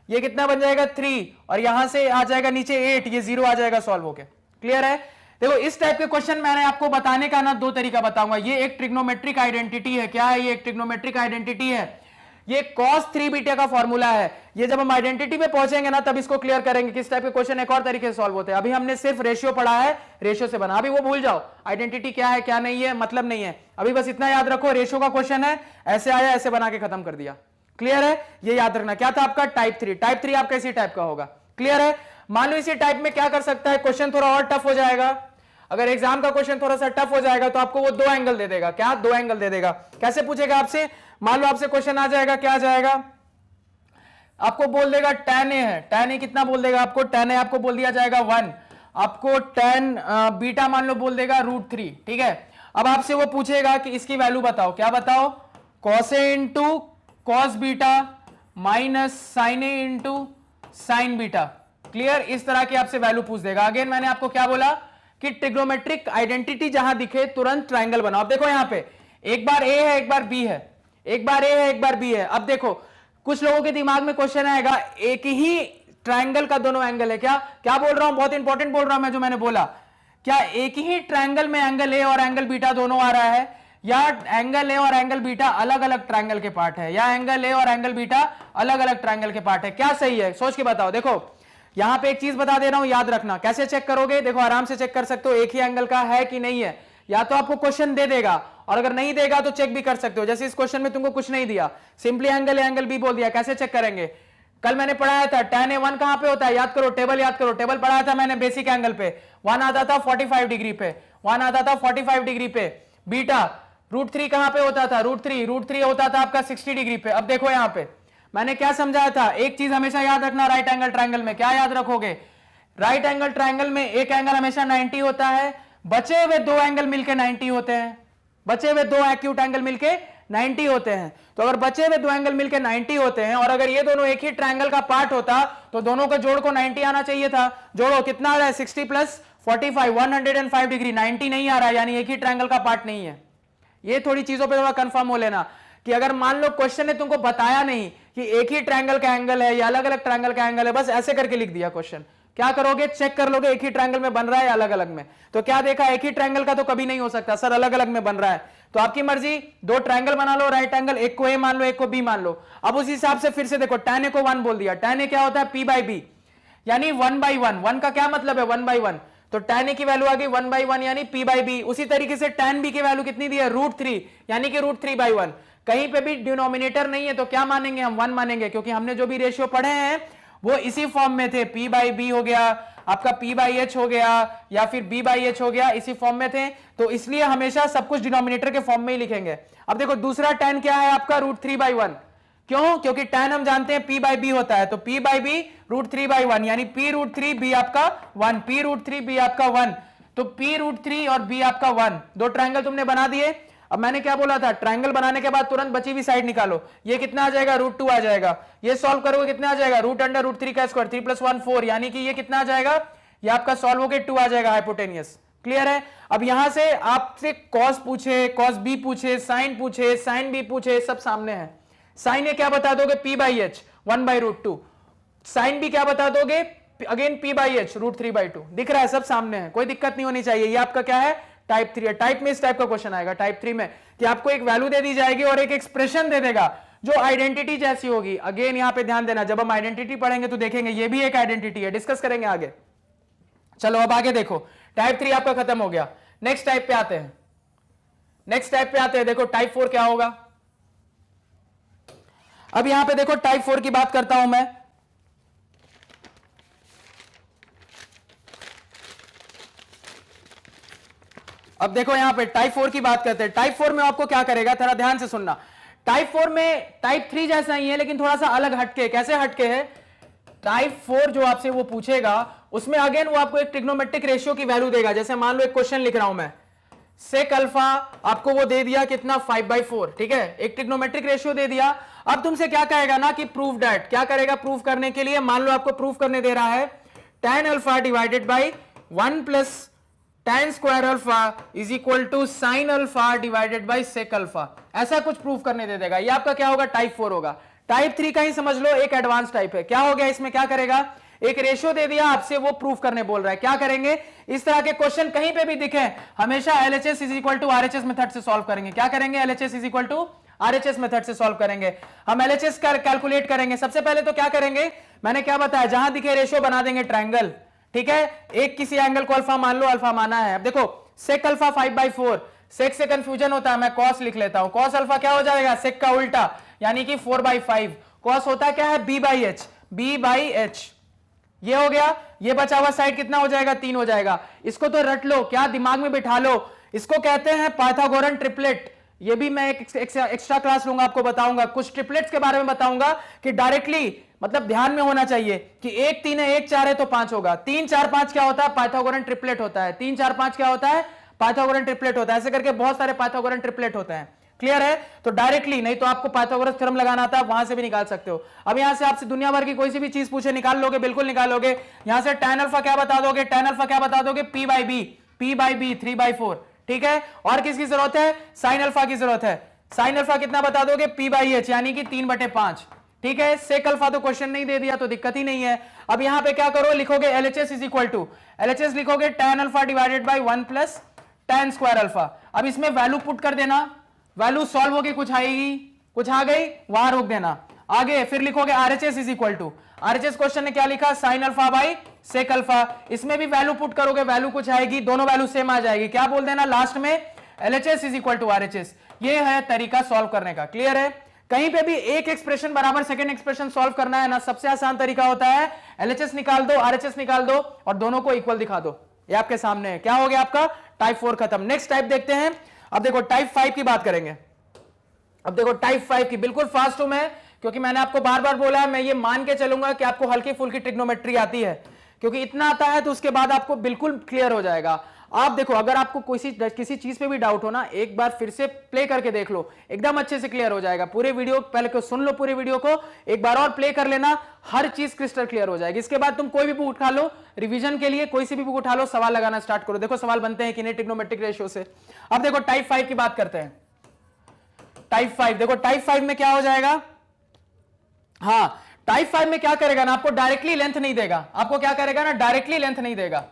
Speaker 1: ये कितना बन जाएगा 3, और यहां से आ जाएगा नीचे 8, ये 0 आ जाएगा सॉल्व होके। क्लियर है। देखो इस टाइप के क्वेश्चन मैंने आपको बताने का ना दो तरीका बताऊंगा। ये एक ट्रिग्नोमेट्रिक आइडेंटिटी है, क्या है ये, एक ट्रिग्नोमेट्रिक आइडेंटिटी है, ये cos 3 बीटा का फॉर्मूला है। ये जब हम आइडेंटिटी पे पहुंचेंगे ना तब इसको क्लियर करेंगे किस टाइप के क्वेश्चन एक और तरीके से सॉल्व होते हैं। अभी हमने सिर्फ रेशियो पढ़ा है, रेशियो से बना, अभी वो भूल जाओ, आइडेंटिटी क्या है क्या नहीं है मतलब नहीं है, अभी बस इतना याद रखो, रेशियो का क्वेश्चन है, ऐसे आया ऐसे बना के खत्म कर दिया। क्लियर है, ये याद रखना। क्या था आपका टाइप 3, टाइप 3 आपका इसी टाइप का होगा। क्लियर है। मान लो इसी टाइप में क्या कर सकता है, क्वेश्चन थोड़ा और टफ हो जाएगा, अगर एग्जाम का क्वेश्चन थोड़ा सा टफ हो जाएगा तो आपको वो 2 एंगल दे देगा। क्या, 2 एंगल दे देगा। कैसे पूछेगा आपसे, मान लो आपसे क्वेश्चन आ जाएगा, क्या आ जाएगा, आपको बोल देगा tan A है, tan A कितना बोल देगा आपको, tan A आपको बोल दिया जाएगा 1, आपको tan बीटा मान लो बोल देगा √3। ठीक है, अब आपसे वो पूछेगा कि इसकी वैल्यू बताओ, क्या बताओ, cos A into cos beta minus sin A into sin beta. Clear, इस तरह की आपसे वैल्यू पूछ देगा। अगेन मैंने आपको क्या बोला कि ट्रिग्नोमेट्रिक आइडेंटिटी जहां दिखे तुरंत ट्राइंगल बनाओ। अब देखो यहां पे एक बार A है एक बार B है, एक बार A है एक बार B है। अब देखो कुछ लोगों के दिमाग में क्वेश्चन आएगा, एक ही ट्राइंगल का दोनों एंगल है, क्या क्या बोल रहा हूं, बहुत इंपॉर्टेंट बोल रहा हूं मैं, जो मैंने बोला, क्या एक ही ट्राइंगल में एंगल A और एंगल बीटा दोनों आ रहा है, या एंगल A और एंगल बीटा अलग अलग ट्राइंगल के पार्ट है, या एंगल A और एंगल बीटा अलग अलग ट्राइंगल के पार्ट है, क्या सही है, सोच के बताओ। देखो यहां पे एक चीज बता दे रहा हूं, याद रखना। कैसे चेक करोगे, देखो आराम से चेक कर सकते हो एक ही एंगल का है कि नहीं है। या तो आपको क्वेश्चन दे देगा, और अगर नहीं देगा तो चेक भी कर सकते हो। जैसे इस क्वेश्चन में तुमको कुछ नहीं दिया, simply angle A angle B बोल दिया। कैसे चेक करेंगे, कल मैंने पढ़ाया था tan A1 कहां पे होता है, याद करो, टेबल याद करो, टेबल पढ़ाया था मैंने बेसिक एंगल पे, 1 आता था 45 डिग्री पे, 1 आता था 45 डिग्री पे। बीटा √3 कहां पे होता था, √3 होता था आपका 60 डिग्री पे। अब देखो यहां पे मैंने क्या समझाया था, एक चीज हमेशा याद रखना, राइट एंगल ट्राइंगल में क्या याद रखोगे, राइट एंगल ट्राइंगल में एक एंगल हमेशा 90 होता है, बचे हुए 2 एंगल मिलके 90 होते हैं, बचे हुए 2 एक्यूट एंगल मिलके 90 होते हैं। तो अगर बचे हुए 2 एंगल मिलके 90 होते हैं, और अगर ये दोनों एक ही ट्राइंगल का पार्ट होता तो दोनों का जोड़ को 90 आना चाहिए था। जोड़ो कितना आ रहा है, 60 + 45 105 डिग्री, 90 नहीं आ रहा है, यानी एक ही ट्राइंगल का पार्ट नहीं है। ये थोड़ी चीजों पे थोड़ा कंफर्म हो लेना कि अगर मान लो क्वेश्चन ने तुमको बताया नहीं कि एक ही ट्राइंगल का एंगल है या अलग अलग ट्राइंगल का एंगल है, बस ऐसे करके लिख दिया क्वेश्चन, क्या करोगे, चेक कर लोगे एक ही ट्राइंगल में बन रहा है या अलग अलग में। तो क्या देखा, एक ही ट्राइंगल का तो कभी नहीं हो सकता सर, अलग अलग में बन रहा है। तो आपकी मर्जी, 2 ट्राइंगल बना लो राइट एंगल, एक को ए मान लो एक को बी मान लो। अब उस हिसाब से फिर से देखो, tan A को 1 बोल दिया, tan A क्या होता है P/B, यानी 1/1। 1 का क्या मतलब है 1/1, तो tan a की वैल्यू आ गई 1/1 यानी p बाई बी। उसी तरीके से tan b की वैल्यू कितनी दी है √3 यानी कि √3/1। कहीं पे भी डिनोमिनेटर नहीं है तो क्या मानेंगे हम 1 मानेंगे, क्योंकि हमने जो भी रेशियो पढ़े हैं वो इसी फॉर्म में थे, p बाई बी हो गया आपका, p बाई एच हो गया या फिर b बाई एच हो गया, इसी फॉर्म में थे, तो इसलिए हमेशा सब कुछ डिनोमिनेटर के फॉर्म में ही लिखेंगे। अब देखो दूसरा tan क्या है आपका √3/1, क्यों, क्योंकि tan हम जानते हैं p बाई बी होता है, तो p बाई बी √3/1 यानी p√3 b आपका 1, p√3 b आपका 1, तो p√3 और b आपका 1। दो ट्रायंगल तुमने बना दिए। अब मैंने क्या बोला था, ट्रायंगल बनाने के बाद तुरंत बची हुई साइड निकालो। ये कितना आ जाएगा √2 आ जाएगा। ये सॉल्व करोगे कितना आ जाएगा √√3 का स्क्वायर 3 + 1 4, यानी कि ये कितना आ जाएगा, ये आपका सॉल्व होकर 2 आ जाएगा हाइपोटेनियस। क्लियर है। अब यहां से आपसे कॉस पूछे, कॉस बी पूछे, साइन पूछे, साइन बी पूछे, सब सामने है। साइन ए क्या बता दोगे p by H 1/√2, sine B क्या बता दोगे अगेन p बाई एच √3/2। दिख रहा है सब सामने है, कोई दिक्कत नहीं होनी चाहिए। ये आपका क्या है टाइप 3 है। टाइप में इस टाइप का क्वेश्चन आएगा टाइप 3 में कि आपको एक वैल्यू दे दी जाएगी और एक एक्सप्रेशन दे देगा जो आइडेंटिटी जैसी होगी। अगेन यहां पे ध्यान देना, जब हम आइडेंटिटी पढ़ेंगे तो देखेंगे ये भी एक आइडेंटिटी है, डिस्कस करेंगे आगे। चलो अब आगे देखो, टाइप 3 आपका खत्म हो गया। नेक्स्ट टाइप पे आते हैं, नेक्स्ट टाइप पे आते हैं। देखो टाइप 4 क्या होगा। अब यहां पे देखो टाइप 4 की बात करता हूं मैं। अब देखो यहां पे टाइप 4 की बात करते हैं। टाइप 4 में आपको क्या करेगा, थोड़ा ध्यान से सुनना। टाइप 4 में टाइप 3 जैसा ही है लेकिन थोड़ा सा अलग हटके। कैसे हटके है, टाइप 4 जो आपसे वो पूछेगा उसमें अगेन वो आपको एक ट्रिग्नोमेट्रिक रेशियो की वैल्यू देगा। जैसे मान लो एक क्वेश्चन लिख रहा हूं मैं, सेक अल्फा आपको वो दे दिया कितना 5/4, ठीक है, एक ट्रिग्नोमेट्रिक रेशियो दे दिया। अब तुमसे क्या कहेगा ना कि प्रूव दैट, क्या करेगा प्रूव करने के लिए, मान लो आपको प्रूव करने दे रहा है tan alpha divided by 1 + tan square alpha is equal to sine alpha divided by sec alpha, ऐसा कुछ प्रूफ करने दे देगा। ये आपका क्या होगा टाइप 4 होगा। टाइप 3 का ही समझ लो एक एडवांस टाइप है। क्या हो गया इसमें, क्या करेगा, एक रेशियो दे दिया आपसे, वो प्रूफ करने बोल रहा है। क्या करेंगे, इस तरह के क्वेश्चन कहीं पे भी दिखे हमेशा LHS is equal to RHS method से सॉल्व करेंगे। क्या करेंगे, LHS is equal to RHS method से सॉल्व करेंगे। हम LHS कैलकुलेट करेंगे। सबसे पहले तो क्या करेंगे, मैंने क्या बताया, जहां दिखे रेशियो बना देंगे ट्रायंगल, ठीक है। एक किसी एंगल को अल्फा मान लो, अल्फा माना है। अब देखो सेक अल्फा 5/4, सेक से कंफ्यूजन होता है, मैं कॉस लिख लेता हूं। कॉस अल्फा क्या हो जाएगा, सेक का उल्टा यानी कि 4/5। कॉस होता क्या है b/h, b/h। ये हो गया। ये बचा हुआ साइड कितना हो जाएगा, 3 हो जाएगा। इसको तो रट लो, क्या दिमाग में बिठा लो, इसको कहते हैं पाइथागोरन ट्रिपलेट। ये भी मैं एक एक्स्ट्रा क्लास लूंगा, आपको बताऊंगा, कुछ ट्रिपलेट्स के बारे में बताऊंगा कि डायरेक्टली मतलब ध्यान में होना चाहिए कि 1 3 है, 1 4 है तो 5 होगा। 3 4 5 क्या होता है, पाइथागोरन ट्रिपलेट होता है। 3 4 5 क्या होता है, पाइथागोरन ट्रिपलेट होता है। ऐसे करके बहुत सारे पाइथागोरन ट्रिपलेट होते हैं। क्लियर है, तो डायरेक्टली नहीं तो आपको पाइथागोरस थ्योरम लगाना था, वहां से भी निकाल सकते हो। अब यहां से आपसे दुनिया भर की कोई सी भी चीज पूछे, निकाल लोगे, बिल्कुल निकालोगे। यहां से tan अल्फा क्या बता दोगे, tan अल्फा क्या बता दोगे, p/b 3/4, ठीक है। और किसकी जरूरत है, साइन अल्फा की जरूरत है। साइन अल्फा कितना बता दोगे, p/h यानी कि 3/5, ठीक है। सेक अल्फा तो क्वेश्चन नहीं दे दिया तो दिक्कत ही नहीं है। अब यहां पे क्या करो, लिखोगे LHS is equal to, LHS लिखोगे tan alpha divided by 1 + tan square alpha. अब इसमें वैल्यू पुट कर देना, वैल्यू सॉल्व होगी, कुछ आएगी, कुछ आ गई, वहां रोक देना। आगे फिर लिखोगे RHS is equal to, RHS question ने क्या लिखा, sine alpha by sec alpha. इसमें भी वैल्यू पुट करोगे, वैल्यू कुछ आएगी, दोनों वैल्यू सेम आ जाएगी। क्या बोल देना लास्ट में, LHS is equal to RHS। ये है तरीका सॉल्व करने का। क्लियर है, कहीं पे भी एक एक्सप्रेशन बराबर सेकंड एक्सप्रेशन सॉल्व करना है ना, सबसे आसान तरीका होता है LHS निकाल दो, RHS निकाल दो और दोनों को इक्वल दिखा दो। ये आपके सामने है। क्या हो गया आपका टाइप 4 खत्म। नेक्स्ट टाइप देखते हैं। अब देखो टाइप 5 की बात करेंगे। अब देखो टाइप 5 की, बिल्कुल फास्ट हूं मैं, क्योंकि मैंने आपको बार बार बोला है, मैं ये मान के चलूंगा कि आपको हल्की फुल्की ट्रिग्नोमेट्री आती है, क्योंकि इतना आता है तो उसके बाद आपको बिल्कुल क्लियर हो जाएगा। आप देखो, अगर आपको किसी चीज पे भी डाउट हो ना, एक बार फिर से प्ले करके देख लो, एकदम अच्छे से क्लियर हो जाएगा। पूरे वीडियो पहले को सुन लो, पूरे वीडियो को एक बार और प्ले कर लेना, हर चीज क्रिस्टल क्लियर हो जाएगी। इसके बाद तुम कोई भी बुक उठा लो, रिवीजन के लिए कोई सी भी बुक उठा लो, सवाल लगाना स्टार्ट करो। देखो सवाल बनते हैं कि नहीं ट्रिग्नोमेट्रिक रेशियो से। अब देखो टाइप 5 की बात करते हैं। टाइप 5 देखो, टाइप 5 में क्या हो जाएगा, हाँ टाइप 5 में क्या करेगा ना, आपको डायरेक्टली लेंथ नहीं देगा। आपको क्या करेगा ना, डायरेक्टली लेंथ नहीं देगा।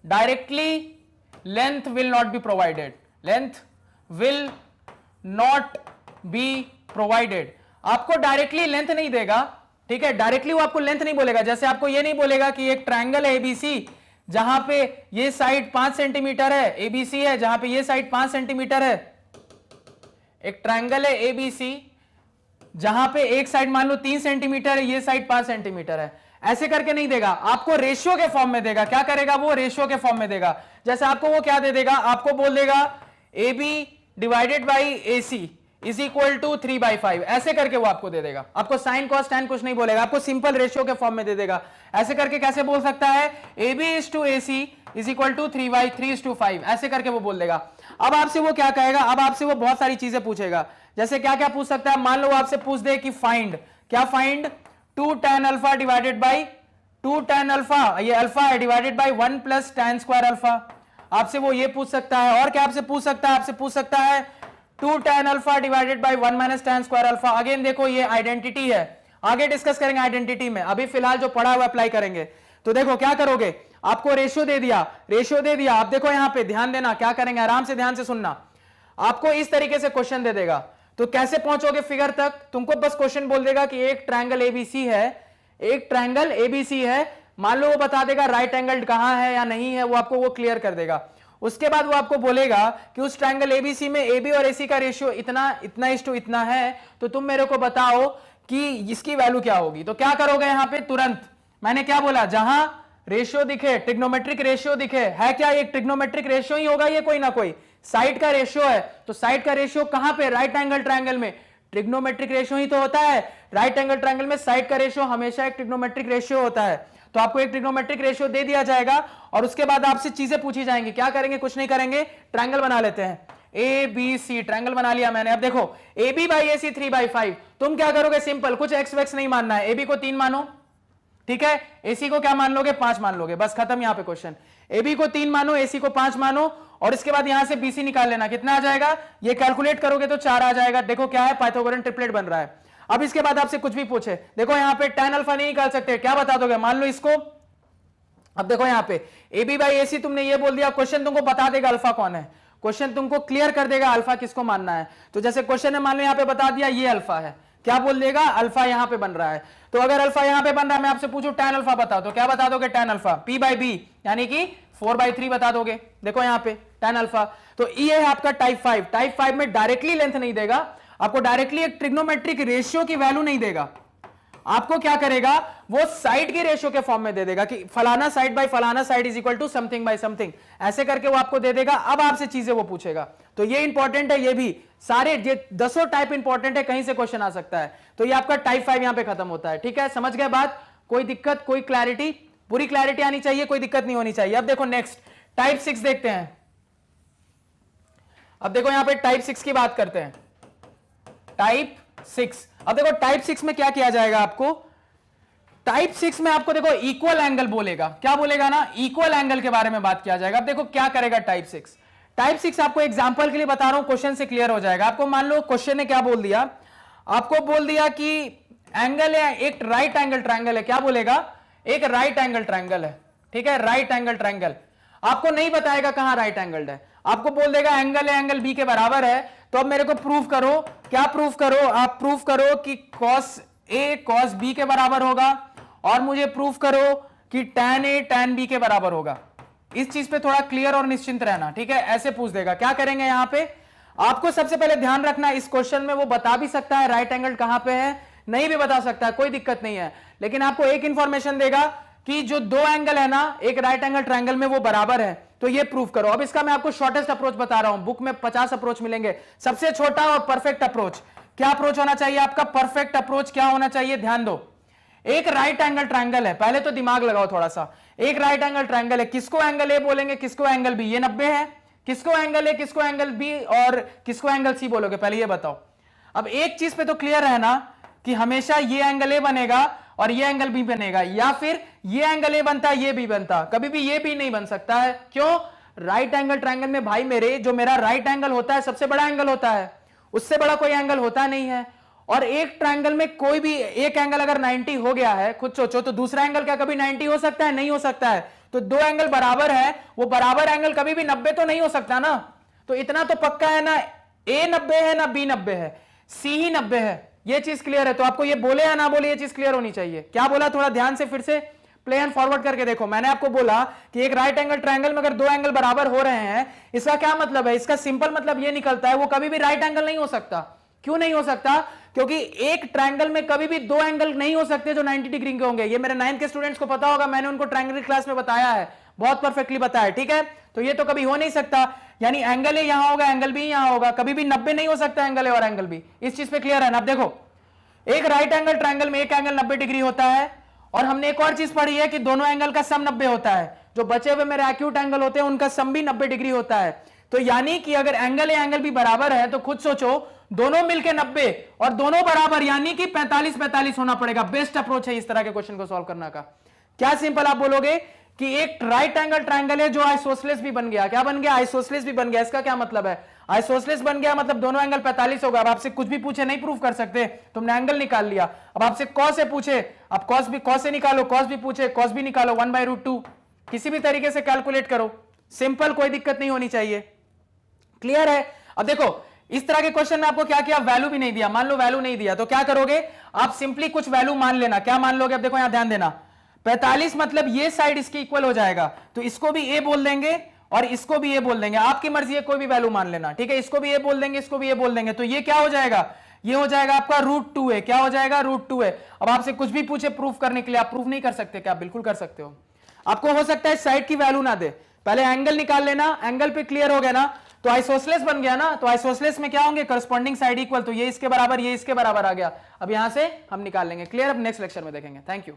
Speaker 1: Directly length will not be provided, length will not be provided. आपको डायरेक्टली लेंथ नहीं देगा, ठीक है, डायरेक्टली वो आपको लेंथ नहीं बोलेगा। जैसे आपको ये नहीं बोलेगा कि एक ट्रायंगल है एबीसी जहां पे ये साइड 5 सेंटीमीटर है, एबीसी है जहां पे ये साइड 5 सेंटीमीटर है। एक ट्रायंगल है एबीसी जहां पे एक साइड मान लो 3 सेंटीमीटर है, ये साइड 5 सेंटीमीटर है। ऐसे करके नहीं देगा, आपको रेशियो के फॉर्म में देगा। क्या करेगा वो? रेशियो के फॉर्म में देगा। जैसे आपको वो क्या दे देगा, आपको बोल देगा A B divided by A C is equal to 3/5, ऐसे करके वो आपको दे देगा। आपको साइन कॉस टैन कुछ नहीं बोलेगा, आपको सिंपल रेशियो के फॉर्म में दे देगा। ऐसे करके कैसे बोल सकता है, A B is to A C is equal to 3/3:5, ऐसे करके वो बोल देगा। अब आपसे वो क्या कहेगा, अब आपसे वो बहुत सारी चीजें पूछेगा। जैसे क्या क्या पूछ सकता है, मान लो आपसे पूछ दे कि फाइंड, क्या find 2 tan alpha divided by 2 tan alpha, ये अल्फा है, divided by 1 plus tan square alpha. आपसे वो ये पूछ सकता है। और क्या आपसे पूछ सकता है, आपसे पूछ सकता है 2 tan alpha divided by 1 minus tan square alpha. Again देखो ये आइडेंटिटी है, आगे डिस्कस करेंगे आइडेंटिटी में, अभी फिलहाल जो पढ़ा हुआ अप्लाई करेंगे। तो देखो क्या करोगे, आपको रेशियो दे दिया, रेशियो दे दिया। आप देखो यहां पे ध्यान देना, क्या करेंगे, आराम से ध्यान से सुनना। आपको इस तरीके से क्वेश्चन दे देगा, तो कैसे पहुंचोगे फिगर तक, तुमको बस क्वेश्चन बोल देगा कि एक ट्रायंगल एबीसी है, एक ट्रायंगल एबीसी है, मान लो वो बता देगा राइट एंगल कहां है या नहीं है, वो आपको वो क्लियर कर देगा। उसके बाद वो आपको बोलेगा कि उस ट्रायंगल एबीसी में एबी और एसी का रेशियो इतना इतना इस टू इतना है, तो तुम मेरे को बताओ कि इसकी वैल्यू क्या होगी। तो क्या करोगे यहां पे, तुरंत मैंने क्या बोला, जहां रेशियो दिखे, ट्रिग्नोमेट्रिक रेशियो दिखे, है क्या एक ट्रिग्नोमेट्रिक रेशियो ही होगा ये, कोई ना कोई साइड का रेशियो है। तो साइड का रेशियो कहां पे, राइट एंगल ट्रायंगल में ट्रिग्नोमेट्रिक रेशियो ही तो होता है। राइट एंगल ट्रायंगल में साइड का रेशियो हमेशा एक ट्रिग्नोमेट्रिक रेशियो होता है। तो आपको एक ट्रिग्नोमेट्रिक रेशियो दे दिया जाएगा और उसके बाद आपसे चीजें पूछी जाएंगी। क्या करेंगे, कुछ नहीं करेंगे, ट्रायंगल बना लेते हैं। ए बी सी ट्रायंगल बना लिया मैंने। अब देखो ए बी बाई ए सी 3/5, तुम क्या करोगे, सिंपल, कुछ एक्स वैक्स नहीं मानना है। ए बी को 3 मानो, ठीक है, एसी को क्या मान लोगे, 5 मान लोगे, बस खत्म यहां पे क्वेश्चन। ए बी को 3 मानो, एसी को 5 मानो, और इसके बाद यहां से बीसी निकाल लेना। कितना आ जाएगा, ये कैलकुलेट करोगे तो 4 आ जाएगा। देखो क्या है, पाइथागोरन ट्रिपलेट बन रहा है। अब इसके बाद आपसे कुछ भी पूछे, देखो यहां पे tan अल्फा नहीं निकाल सकते, क्या बता दोगे, मान लो इसको। अब देखो यहां पे ए बी बाई ए सी तुमने ये बोल दिया, क्वेश्चन तुमको बता देगा अल्फा कौन है, क्वेश्चन तुमको क्लियर कर देगा अल्फा किसको मानना है। तो जैसे क्वेश्चन ने मान लो यहां पे बता दिया ये अल्फा है, क्या बोल देगा, अल्फा यहां पे बन रहा है। तो अगर अल्फा यहां पे बन रहा है, मैं आपसे पूछूं tan अल्फा बताओ, तो क्या बता दोगे, tan alpha p by B यानी कि 4/3 बता दोगे। देखो यहां पे tan अल्फा, तो ये है आपका टाइप 5। टाइप 5 में डायरेक्टली लेंथ नहीं देगा आपको, डायरेक्टली एक ट्रिग्नोमेट्रिक रेशियो की वैल्यू नहीं देगा, आपको क्या करेगा, वो साइड के रेशियो के फॉर्म में दे देगा कि फलाना साइड बाय फलाना side is equal to something by something, ऐसे करके वो आपको दे देगा। अब आपसे चीजें वो पूछेगा, तो ये इंपॉर्टेंट है, ये भी सारे ये 10 टाइप इंपॉर्टेंट है, कहीं से क्वेश्चन आ सकता है। तो ये आपका टाइप 5 यहां पे खत्म होता है। ठीक है, समझ गए बात, कोई दिक्कत, कोई क्लैरिटी, पूरी क्लैरिटी आनी चाहिए, कोई दिक्कत नहीं होनी चाहिए। अब देखो नेक्स्ट टाइप 6 देखते हैं। अब देखो यहां पे टाइप 6 की बात करते हैं, टाइप 6। अब देखो टाइप 6 में क्या किया जाएगा आपको, टाइप 6 में आपको देखो इक्वल एंगल बोलेगा, क्या बोलेगा ना, इक्वल एंगल के बारे में बात किया जाएगा। अब देखो क्या करेगा टाइप 6। टाइप 6 आपको एग्जांपल के लिए बता रहा हूं, क्वेश्चन से क्लियर हो जाएगा। आपको मान लो क्वेश्चन ने क्या बोल दिया, आपको बोल दिया कि एंगल है, एक राइट एंगल ट्रायंगल है, क्या बोलेगा, एक राइट एंगल ट्रायंगल है, ठीक है, राइट एंगल ट्रायंगल। आपको नहीं बताएगा कहां राइट एंगल्ड है, आपको बोल देगा एंगल है, एंगल बी के बराबर है। तो अब मेरे को प्रूफ करो, क्या प्रूफ करो, आप प्रूफ करो कि कॉस ए कॉस बी के बराबर होगा, और मुझे प्रूफ करो कि tan ए tan बी के बराबर होगा। इस चीज पे थोड़ा क्लियर और निश्चिंत रहना, ठीक है, ऐसे पूछ देगा। क्या करेंगे यहां पे, आपको सबसे पहले ध्यान रखना, इस क्वेश्चन में वो बता भी सकता है राइट एंगल कहां पे है, नहीं भी बता सकता है, कोई दिक्कत नहीं है, लेकिन आपको एक इंफॉर्मेशन देगा कि जो दो एंगल है ना, एक राइट एंगल ट्रायंगल में वो बराबर है, तो ये प्रूफ करो। अब इसका मैं आपको शॉर्टेस्ट अप्रोच बता रहा हूं, बुक में 50 अप्रोच मिलेंगे, सबसे छोटा और परफेक्ट अप्रोच। क्या अप्रोच होना चाहिए आपका, परफेक्ट अप्रोच क्या होना चाहिए, ध्यान दो। एक राइट एंगल ट्रायंगल है, पहले तो दिमाग लगाओ थोड़ा सा, एक राइट एंगल ट्रायंगल है, किसको एंगल ए बोलेंगे, किसको एंगल बी, ये 90 है, किसको एंगल ए, किसको एंगल बी, और किसको एंगल सी बोलोगे, पहले ये बताओ। अब एक चीज पे तो क्लियर है ना कि हमेशा ये एंगल ए बनेगा और ये एंगल बी बनेगा, या फिर ये एंगल ए बनता है ये बी बनता, कभी भी ये बी नहीं बन सकता है। क्यों, राइट एंगल ट्रायंगल में भाई मेरे, जो मेरा राइट एंगल होता है सबसे बड़ा एंगल होता है, उससे बड़ा कोई एंगल होता नहीं है। और एक ट्रायंगल में कोई भी एक एंगल अगर 90 हो गया है, खुद सोचो, तो दूसरा एंगल क्या कभी 90 हो सकता है, नहीं हो सकता है। तो दो एंगल बराबर है, वो बराबर एंगल कभी भी 90 तो नहीं हो सकता ना। तो इतना तो पक्का है ना, ए 90 है ना बी 90 है, सी ही 90 है, ये चीज क्लियर है? तो आपको ये बोले या ना बोले ये चीज क्लियर होनी चाहिए। क्या बोला, थोड़ा ध्यान से फिर से प्ले एंड फॉरवर्ड करके देखो। मैंने आपको बोला कि एक राइट एंगल ट्रायंगल में अगर दो एंगल बराबर हो रहे हैं, इसका क्या मतलब है? इसका सिंपल मतलब ये निकलता है वो कभी भी राइट एंगल नहीं हो सकता। क्यों नहीं हो सकता? क्योंकि एक ट्रायंगल में कभी भी दो एंगल नहीं हो सकते जो 90 डिग्री के होंगे। ये मेरे 9th के स्टूडेंट्स को पता होगा, मैंने उनको ट्रायंगल क्लास में बताया है, बहुत परफेक्टली बताया, ठीक है। तो ये तो कभी हो नहीं सकता, यानी एंगल ए यहां होगा, एंगल बी यहां होगा, कभी भी 90 नहीं हो सकता एंगल ए और एंगल बी। इस चीज पे क्लियर है ना? अब देखो, एक राइट एंगल ट्रायंगल में एक एंगल 90 डिग्री होता है, और हमने एक और चीज पढ़ी है कि दोनों एंगल का सम 90 होता है। जो बचे हुए मेरे एक्यूट एंगल होते हैं उनका सम भी 90 डिग्री होता है। तो यानी कि अगर एंगल ए एंगल बी बराबर है तो खुद सोचो, दोनों मिलके 90 और दोनों बराबर, यानी कि 45-45 होना पड़ेगा। बेस्ट अप्रोच है इस तरह के क्वेश्चन को सॉल्व करने का। क्या सिंपल आप बोलोगे कि एक राइट एंगल ट्रायंगल है जो आइसोसेलेस भी बन गया। क्या बन गया? आइसोसेलेस भी बन गया। इसका क्या मतलब है? आइसोसेलेस बन गया मतलब दोनों एंगल 45 होगा। अब आपसे कुछ भी पूछे, नहीं प्रूफ कर सकते, तुमने एंगल निकाल लिया। अब आपसे कॉस से पूछे, अब कॉस भी, कॉस से निकालो, कॉस भी पूछे, कॉस भी निकालो, 1/√2, किसी भी तरीके से कैलकुलेट करो, सिंपल, कोई दिक्कत नहीं होनी चाहिए। क्लियर है? अब देखो, इस तरह के क्वेश्चन में आपको क्या किया, वैल्यू भी नहीं दिया। मान लो वैल्यू नहीं दिया तो क्या करोगे आप? सिंपली कुछ वैल्यू मान लेना। क्या मान लोगे? अब देखो यहां ध्यान देना, 45 मतलब ये साइड इसके इक्वल हो जाएगा, तो इसको भी ए बोल देंगे और इसको भी ए बोल देंगे। आपकी मर्जी है, कोई भी वैल्यू मान लेना, ठीक है। इसको भी ए बोल देंगे, इसको भी ए बोल देंगे, तो ये क्या हो जाएगा? ये हो जाएगा आपका √2 है। क्या हो जाएगा? √2 है। अब आपसे कुछ भी पूछे प्रूफ करने के लिए, आप प्रूफ नहीं कर सकते क्या? बिल्कुल कर सकते हो। आपको हो सकता है साइड की वैल्यू ना दे, पहले एंगल निकाल लेना, एंगल पे क्लियर हो गया ना, तो आइसोसेलेस बन गया ना। तो आइसोसेलेस में क्या होंगे? करस्पॉन्डिंग साइड इक्वल, तो ये इसके बराबर, ये इसके बराबर आ गया। अब यहां से हम निकाल लेंगे। क्लियर? अब नेक्स्ट लेक्चर में देखेंगे। Thank you.